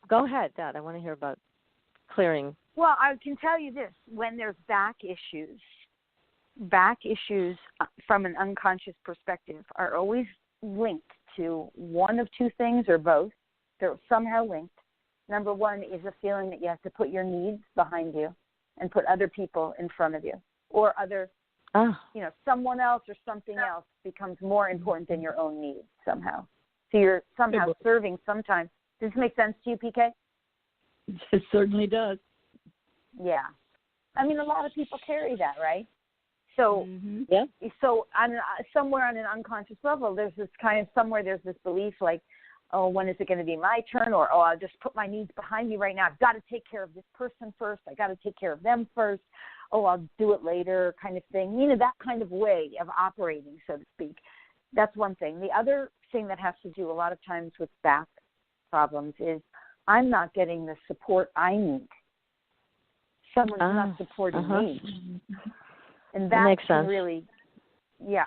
Go ahead, Dad. I want to hear about clearing? Well, I can tell you this. When there's back issues from an unconscious perspective are always linked to one of two things or both. They're somehow linked. Number one is a feeling that you have to put your needs behind you and put other people in front of you, or someone else or something else becomes more important than your own needs somehow. So you're somehow serving sometimes. Does this make sense to you, PK? It certainly does. Yeah. I mean, a lot of people carry that, right? So, So somewhere on an unconscious level, there's this belief like, oh, when is it going to be my turn? Or, oh, I'll just put my needs behind me right now. I've got to take care of this person first. I got to take care of them first. Oh, I'll do it later kind of thing. You know, that kind of way of operating, so to speak. That's one thing. The other thing that has to do a lot of times with back problems is I'm not getting the support I need. Someone's not supporting me. And that makes can sense. really,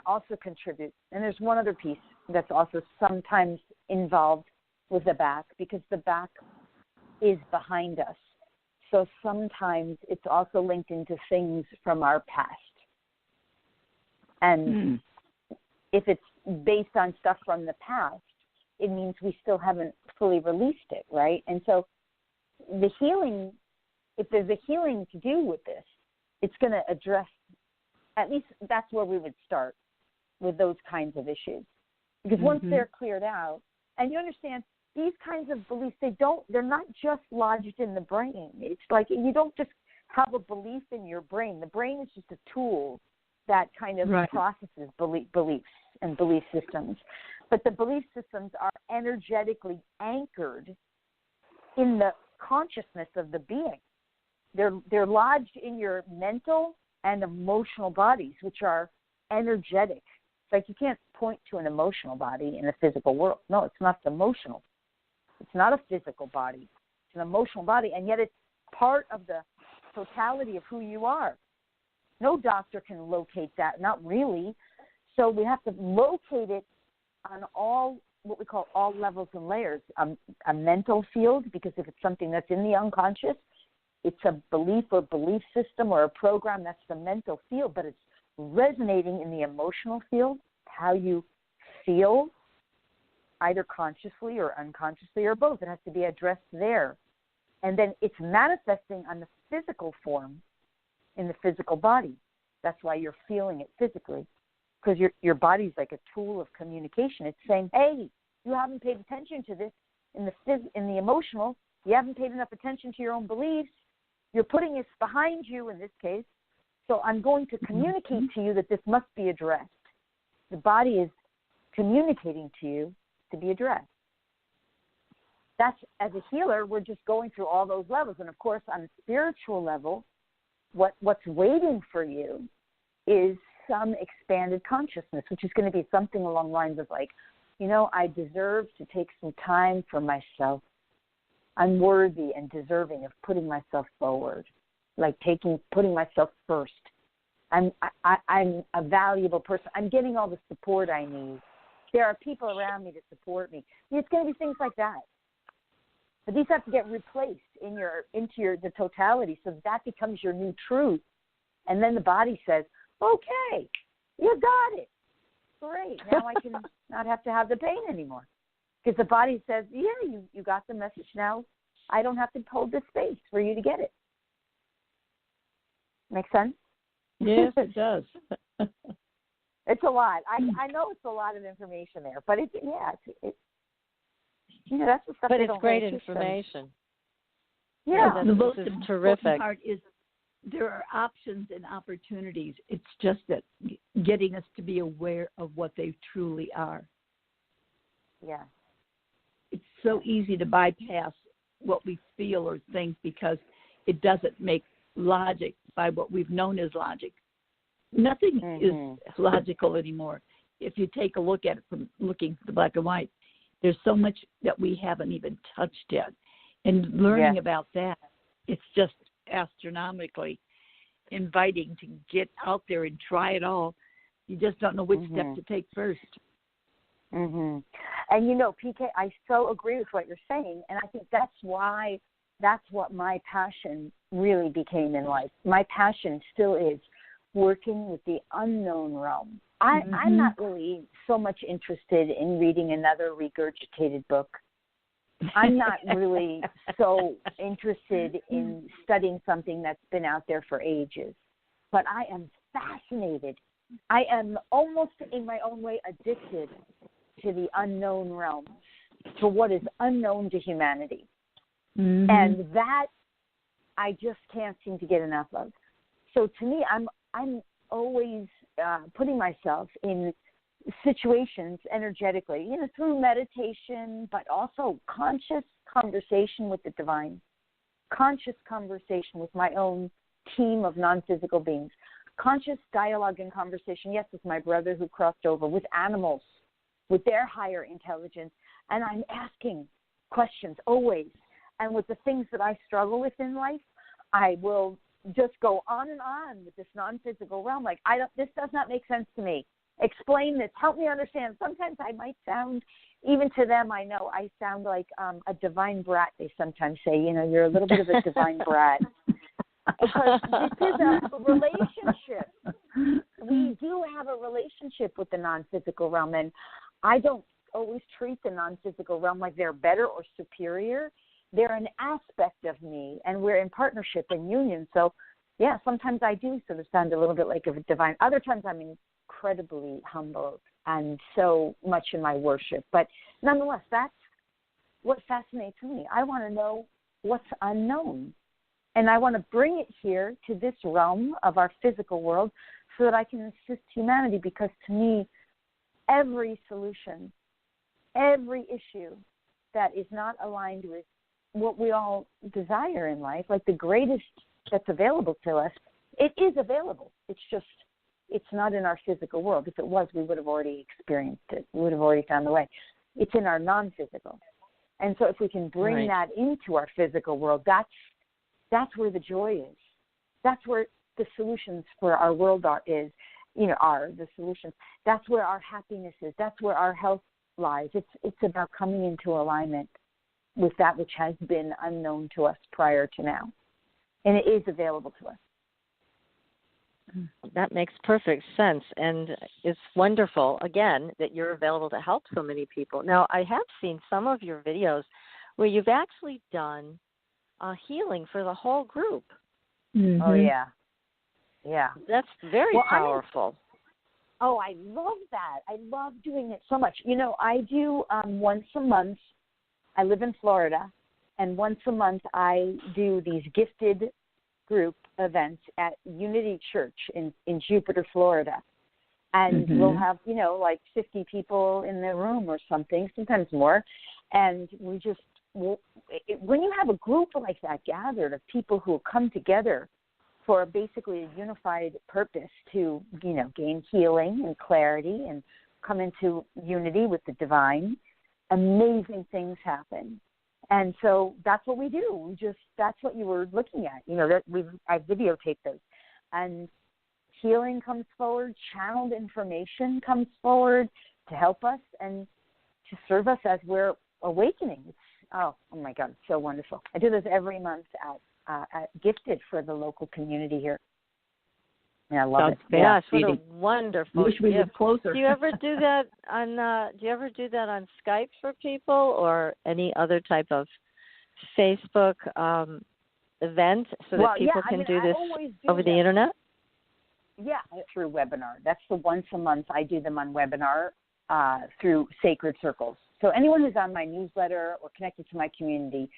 also contribute. And there's one other piece that's also sometimes involved with the back, because the back is behind us. So sometimes it's also linked into things from our past. And if it's based on stuff from the past, it means we still haven't fully released it, right? And so the healing, if there's a healing to do with this, it's going to address, at least that's where we would start with those kinds of issues. Because once they're cleared out, and you understand, these kinds of beliefs, they're not just lodged in the brain. It's like you don't just have a belief in your brain. The brain is just a tool that kind of processes beliefs and belief systems. But the belief systems are energetically anchored in the consciousness of the being. They're lodged in your mental and emotional bodies, which are energetic. It's like you can't point to an emotional body in the physical world. No, it's not emotional. It's not a physical body. It's an emotional body, and yet it's part of the totality of who you are. No doctor can locate that, not really. So we have to locate it on all, what we call all levels and layers. A mental field, because if it's something that's in the unconscious, it's a belief or belief system or a program, that's the mental field, but it's resonating in the emotional field, how you feel, either consciously or unconsciously or both. It has to be addressed there. And then it's manifesting on the physical form in the physical body. That's why you're feeling it physically, because your body's like a tool of communication. It's saying, hey, you haven't paid attention to this in the emotional. You haven't paid enough attention to your own beliefs. You're putting this behind you in this case. So I'm going to communicate to you that this must be addressed. The body is communicating to you to be addressed. That's, as a healer, we're just going through all those levels. And, of course, on a spiritual level, what's waiting for you is some expanded consciousness, which is going to be something along the lines of like, I deserve to take some time for myself. I'm worthy and deserving of putting myself forward, like putting myself first. I'm a valuable person. I'm getting all the support I need. There are people around me that support me. It's going to be things like that. But these have to get replaced into the totality, so that becomes your new truth. And then the body says, okay, you got it. Great. Now I can not have to have the pain anymore. Because the body says, yeah, you got the message now. I don't have to hold this space for you to get it. Make sense? Yes, it does. It's a lot. I know it's a lot of information there, but it's that's the stuff. But it's great information. Yeah, the most terrific important part is there are options and opportunities. It's just that getting us to be aware of what they truly are. Yeah. It's so easy to bypass what we feel or think because it doesn't make logic by what we've known as logic. Nothing is logical anymore. If you take a look at it from looking at the black and white, there's so much that we haven't even touched yet. And learning about that, it's just astronomically inviting to get out there and try it all. You just don't know which step to take first. And PK, I so agree with what you're saying, and I think that's why that's what my passion really became in life. My passion still is working with the unknown realm. I'm not really so much interested in reading another regurgitated book. I'm not really so interested in studying something that's been out there for ages. But I am fascinated. I am almost in my own way addicted to the unknown realms, to what is unknown to humanity. And that I just can't seem to get enough of. So to me, I'm always putting myself in situations energetically, through meditation, but also conscious conversation with the divine, conscious conversation with my own team of non-physical beings, conscious dialogue and conversation, yes, with my brother who crossed over, with animals, with their higher intelligence. And I'm asking questions always. And with the things that I struggle with in life, I will just go on and on with this non-physical realm. Like, this does not make sense to me. Explain this. Help me understand. Sometimes I might sound, even to them, I know I sound like a divine brat, they sometimes say. You're a little bit of a divine brat. Because this is a relationship. We do have a relationship with the non-physical realm, and I don't always treat the non-physical realm like they're better or superior. They're an aspect of me, and we're in partnership and union. So, yeah, sometimes I do sort of sound a little bit like a divine. Other times I'm incredibly humbled and so much in my worship. But nonetheless, that's what fascinates me. I want to know what's unknown. And I want to bring it here to this realm of our physical world so that I can assist humanity, because to me, every solution, every issue that is not aligned with what we all desire in life, like the greatest that's available to us, it is available. It's not in our physical world. If it was, we would have already experienced it. We would have already found the way. It's in our non-physical. And so if we can bring that into our physical world, that's where the joy is. That's where the solutions for our world are the solutions. That's where our happiness is. That's where our health lies. It's about coming into alignment with that which has been unknown to us prior to now. And it is available to us. That makes perfect sense. And it's wonderful, again, that you're available to help so many people. Now, I have seen some of your videos where you've actually done healing for the whole group. Oh, yeah. Yeah. That's very powerful. I love that. I love doing it so much. I do once a month. I live in Florida, and once a month I do these gifted group events at Unity Church in Jupiter, Florida. And we'll have, like 50 people in the room or something, sometimes more. And we just, when you have a group like that gathered of people who come together for basically a unified purpose to, gain healing and clarity and come into unity with the divine, amazing things happen. And so that's what we do. That's what you were looking at. I videotaped those. And healing comes forward, channeled information comes forward to help us and to serve us as we're awakening. Oh my God, it's so wonderful. I do this every month at Gifted for the local community here. Yeah, I love it. Gosh, what a wonderful Wish we lived closer. Do you ever do that on Skype for people or any other type of Facebook event so that people can do this over the internet? Yeah, through webinar. That's the once a month. I do them on webinar through Sacred Circles. So anyone who's on my newsletter or connected to my community,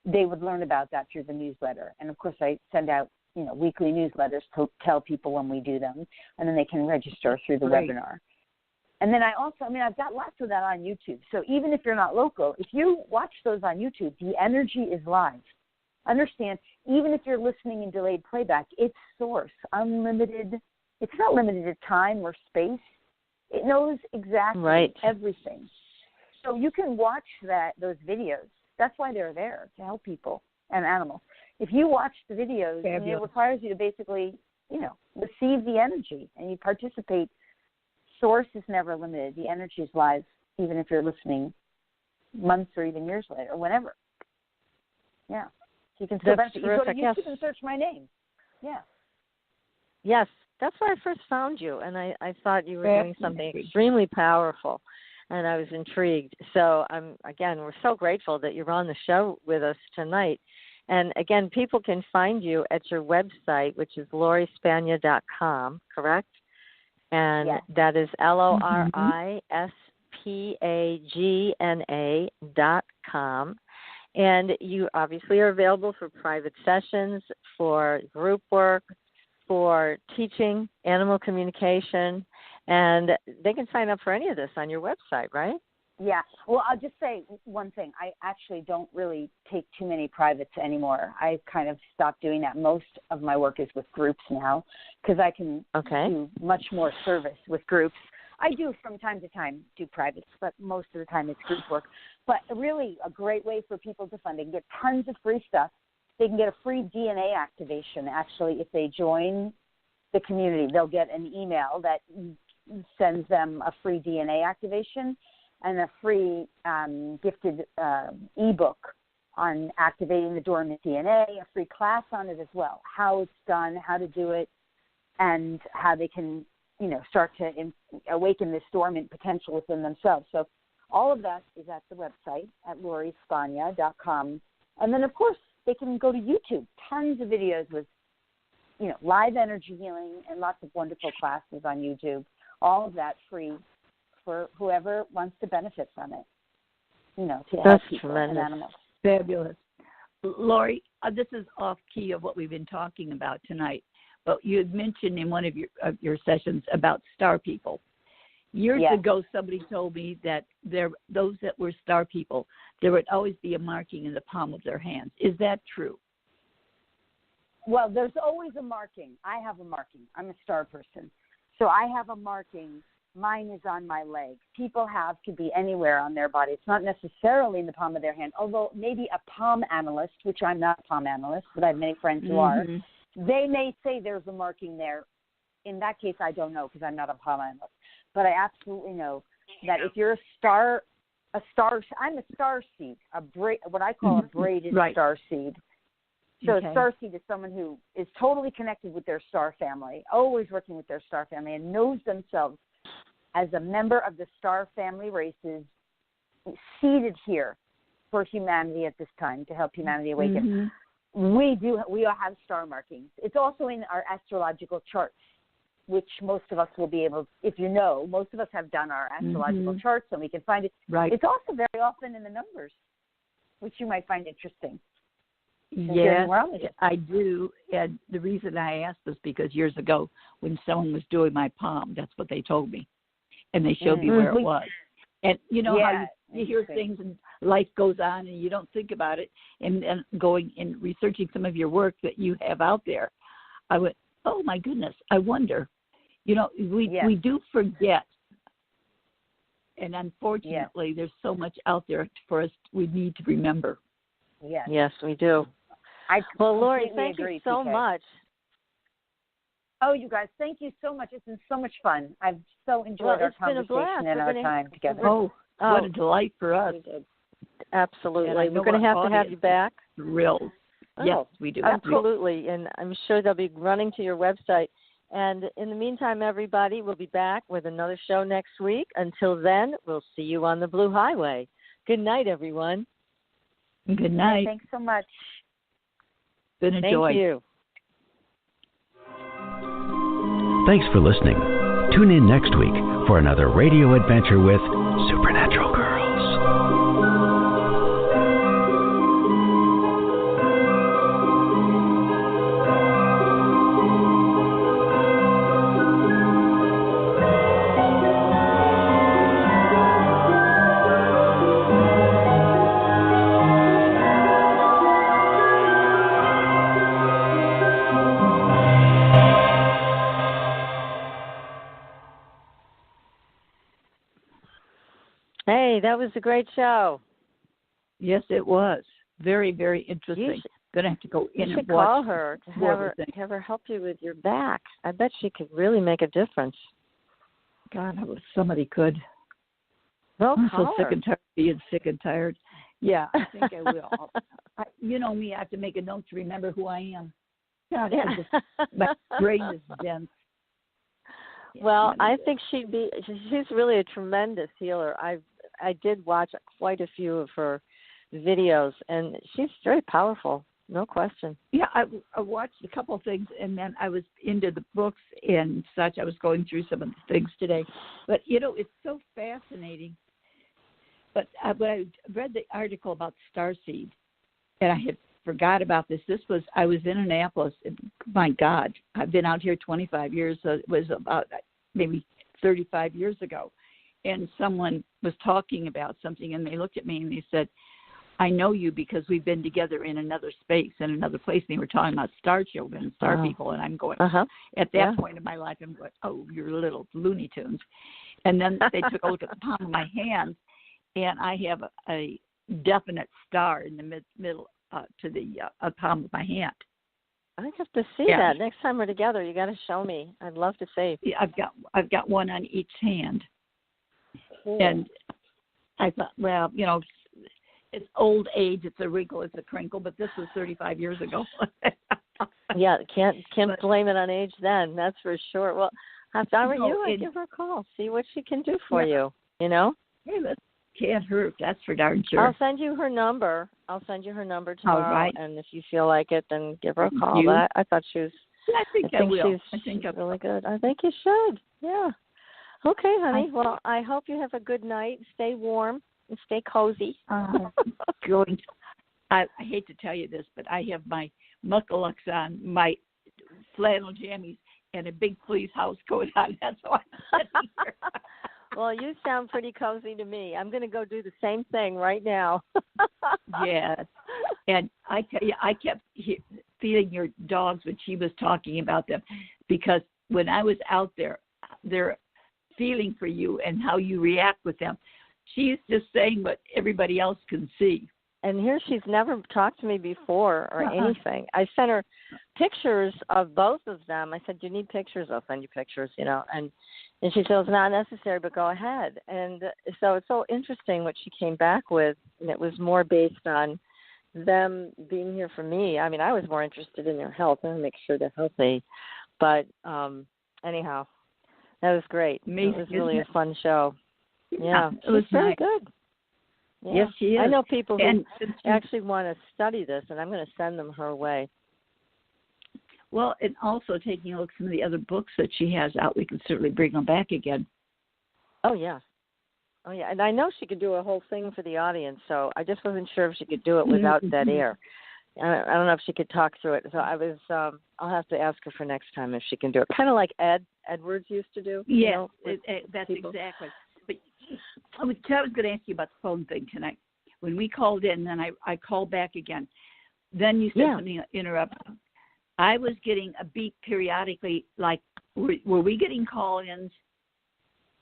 they would learn about that through the newsletter. And of course, I send out weekly newsletters to tell people when we do them, and then they can register through the webinar. And then I've got lots of that on YouTube. So even if you're not local, if you watch those on YouTube, the energy is live. Understand, even if you're listening in delayed playback, it's source, unlimited. It's not limited to time or space. It knows exactly everything. So you can watch those videos. That's why they're there, to help people and animals. If you watch the videos, it requires you to basically, receive the energy and you participate. Source is never limited. The energy is live, even if you're listening months or even years later, whenever. Yeah. So you can still That's benefit. You go to terrific. YouTube Yes. and search my name. Yeah. Yes, that's where I first found you, and I thought you were doing something Absolutely. extremely powerful, and I was intrigued. So we're so grateful that you're on the show with us tonight. And again, people can find you at your website, which is LoriSpagna.com, correct? And Yes. that is LoriSpagna.com. And you obviously are available for private sessions, for group work, for teaching animal communication, and they can sign up for any of this on your website, right? Yeah. Well, I'll just say one thing. I actually don't really take too many privates anymore. I kind of stopped doing that. Most of my work is with groups now because I can do much more service with groups. I do from time to time do privates, but most of the time it's group work. But really a great way for people to fund. They can get tons of free stuff. They can get a free DNA activation, actually, if they join the community. They'll get an email that sends them a free DNA activation and a free gifted ebook on activating the dormant DNA, a free class on it as well, how it's done, how to do it, and how they can, start to awaken this dormant potential within themselves. So all of that is at the website at LoriSpagna.com. And then, of course, they can go to YouTube. Tons of videos with, live energy healing and lots of wonderful classes on YouTube. All of that free for whoever wants to benefit from it, to help people and animals. Fabulous. Lori, this is off key of what we've been talking about tonight, but you had mentioned in one of your sessions about star people. Years ago, somebody told me that those that were star people, there would always be a marking in the palm of their hands. Is that true? Well, there's always a marking. I have a marking. I'm a star person. So I have a marking. Mine is on my leg. People could be anywhere on their body. It's not necessarily in the palm of their hand, although maybe a palm analyst, which I'm not a palm analyst, but I have many friends who are, they may say there's a marking there. In that case, I don't know because I'm not a palm analyst. But I absolutely know that if you're I'm a star seed, what I call a braided star seed. So a star seed is someone who is totally connected with their star family, always working with their star family, and knows themselves as a member of the star family races seated here for humanity at this time to help humanity awaken. We all have star markings. It's also in our astrological charts, which most of us will be able, most of us have done our astrological charts and we can find it. Right. It's also very often in the numbers, which you might find interesting. Yes, I do. And the reason I asked was because years ago when someone was doing my palm, that's what they told me. And they showed me where it was. And how you hear things and life goes on and you don't think about it. And going and researching some of your work that you have out there, I went, oh, my goodness, I wonder. We do forget. And unfortunately, there's so much out there for us we need to remember. Yes, we do. Well, Lori, thank you so much. Oh, you guys, thank you so much. It's been so much fun. I've so enjoyed our conversation and our time together. Oh, what a delight for us. Absolutely. We're going to have you back. Thrilled. Yes, we do. Absolutely. And I'm sure they'll be running to your website. And in the meantime, everybody, we'll be back with another show next week. Until then, we'll see you on the Blue Highway. Good night, everyone. Good night. Thanks so much. Been a joy. Thank you. Thanks for listening. Tune in next week for another radio adventure with Supernatural Girls. Hey, that was a great show. Yes, it was. Very, very interesting. Going to have to go in and watch. You should call her to have her help you with your back. I bet she could really make a difference. God, I wish somebody could. Well, I'm so sick and tired of being sick and tired. Yeah, I think I will. You know me, I have to make a note to remember who I am. God, my brain is dense. Well, I think she's really a tremendous healer. I did watch quite a few of her videos, and she's very powerful, no question. Yeah, I watched a couple of things, and then I was into the books and such. I was going through some of the things today. But, it's so fascinating. But when I read the article about starseed, and I had forgot about this. I was in Annapolis. My God, I've been out here 25 years, so it was about maybe 35 years ago. And someone was talking about something, and they looked at me and they said, I know you because we've been together in another space, in another place. And they were talking about star children and star people. And I'm going, at that point in my life, I'm going, oh, you're little Looney Tunes. And then they took a look at the palm of my hand, and I have a definite star in the middle to the palm of my hand. I have to see that next time we're together. You got to show me. I'd love to see. Yeah, I've got one on each hand. Cool. And I thought, well, it's old age. It's a wrinkle. It's a crinkle. But this was 35 years ago. Yeah, can't blame it on age then. That's for sure. Well, if I were you, I'd give her a call. See what she can do for you. Hey, that can't hurt. That's for darn sure. I'll send you her number. tomorrow. All right. And if you feel like it, then give her a call. But I thought she was. I think I will. She's really good. I think you should. Yeah. Okay, honey. Well, I hope you have a good night. Stay warm and stay cozy. I hate to tell you this, but I have my muckalucks on, my flannel jammies, and a big police house coat on. That's why I'm sitting here. Well, you sound pretty cozy to me. I'm going to go do the same thing right now. Yes. And I tell you, I kept feeling your dogs when she was talking about them, because when I was out there, they're feeling for you and how you react with them. She's just saying what everybody else can see. And here she's never talked to me before or anything. I sent her pictures of both of them. I said, do you need pictures? I'll send you pictures, And she said, it's not necessary, but go ahead. And so it's so interesting what she came back with. And it was more based on them being here for me. I mean, I was more interested in their health. I want to make sure they're healthy. But anyhow, that was great. It was really a fun show. Yeah, it was very nice. Good. Yeah. Yes, she is. I know people who actually want to study this, and I'm going to send them her way. Well, and also taking a look at some of the other books that she has out, we can certainly bring them back again. Oh, yeah. And I know she could do a whole thing for the audience, so I just wasn't sure if she could do it without dead air. I don't know if she could talk through it. So I'll have to ask her for next time if she can do it. Kind of like Edwards used to do. Yes, that's people. Exactly. But I was going to ask you about the phone thing tonight. When we called in, then I called back again. Then you said something interrupted. I was getting a beep periodically, like, were we getting call-ins?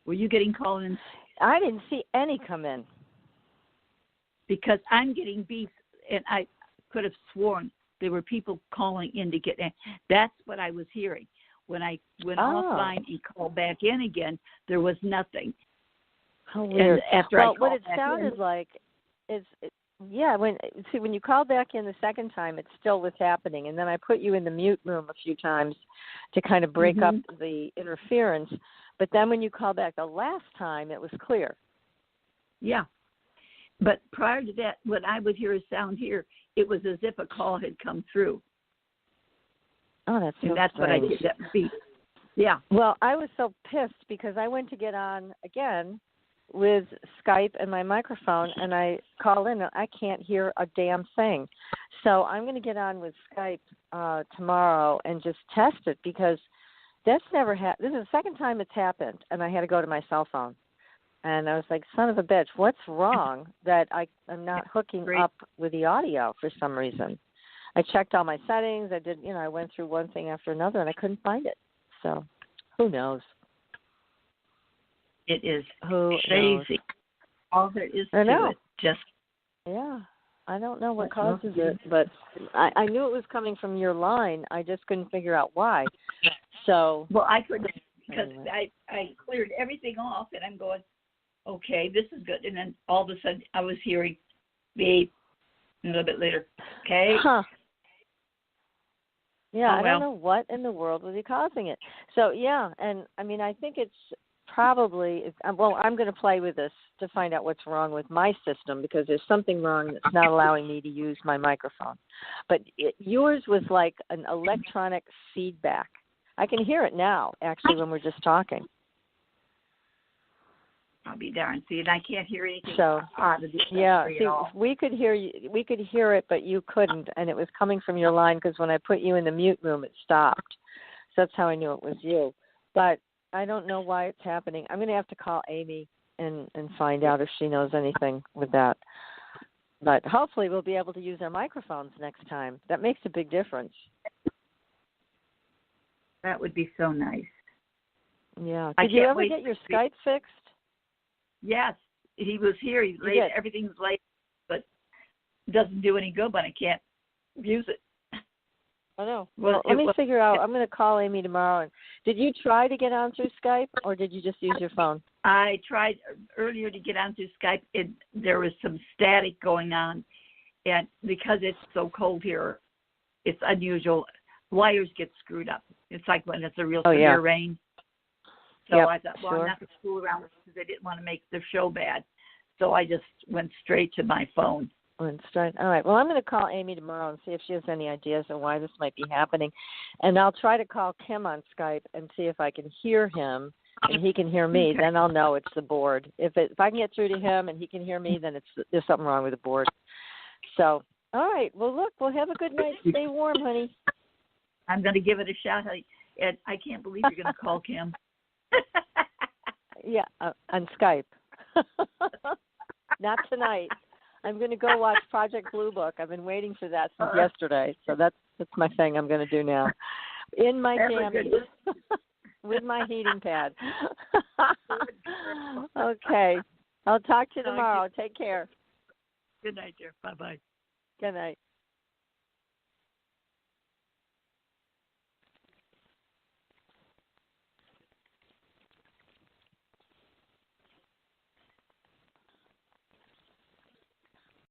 Were you getting call-ins? I didn't see any come in. Because I'm getting beeps, and I could have sworn there were people calling in to get in. That's what I was hearing. When I went offline and called back in again, there was nothing. How weird. And after what it sounded like is, when you called back in the second time, it still was happening. And then I put you in the mute room a few times to kind of break up the interference. But then when you called back the last time, it was clear. Yeah. But prior to that, when I would hear a sound here, it was as if a call had come through. Oh, that's so that's strange. What I did, that beat. Yeah. Well, I was so pissed because I went to get on again with Skype and my microphone, and I call in, and I can't hear a damn thing. So I'm going to get on with Skype tomorrow and just test it, because that's never happened. This is the second time it's happened, and I had to go to my cell phone. And I was like, son of a bitch, what's wrong that I'm not hooking up with the audio for some reason? I checked all my settings. I did, I went through one thing after another, and I couldn't find it. So who knows? It is crazy. Knows? All there is to it. Just I don't know what causes it, but I knew it was coming from your line. I just couldn't figure out why. So I couldn't, because I cleared everything off, and I'm going, okay, this is good. And then all of a sudden I was hearing beep, a little bit later. Okay. Huh. Yeah, Oh, I don't know what in the world would be causing it. So, yeah, and I mean, I think it's probably, well, I'm going to play with this to find out what's wrong with my system because there's something wrong that's not allowing me to use my microphone. But yours was like an electronic feedback. I can hear it now, actually, when we're just talking. I'll be darned. See, and I can't hear anything. So, yeah, see, we could hear it, but you couldn't, and it was coming from your line because when I put you in the mute room, it stopped. So that's how I knew it was you. But I don't know why it's happening. I'm going to have to call Amy and find out if she knows anything with that. But hopefully we'll be able to use our microphones next time. That makes a big difference. That would be so nice. Yeah. Did you ever get your Skype fixed? Yes, he was here. He's late. Everything's late, but it doesn't do any good when I can't use it. I know. Well, let me figure out. I'm going to call Amy tomorrow. And did you try to get on through Skype, or did you just use your phone? I tried earlier to get on through Skype. There was some static going on, and because it's so cold here, it's unusual. Wires get screwed up. It's like when it's a real severe rain. So I thought, well, I'm not going to fool around with it because I didn't want to make the show bad. So I just went straight to my phone. All right. Well, I'm going to call Amy tomorrow and see if she has any ideas on why this might be happening. And I'll try to call Kim on Skype and see if I can hear him and he can hear me. Okay. Then I'll know it's the board. If I can get through to him and he can hear me, then there's something wrong with the board. So, all right. Well, look, we'll have a good night. Stay warm, honey. I'm going to give it a shot. I can't believe you're going to call Kim. Yeah, on Skype. Not tonight. I'm going to go watch Project Blue Book. I've been waiting for that since yesterday, so that's my thing I'm going to do now. In my jammies with my heating pad. Okay. I'll talk to you tomorrow. Take care. Good night, dear. Bye-bye. Good night.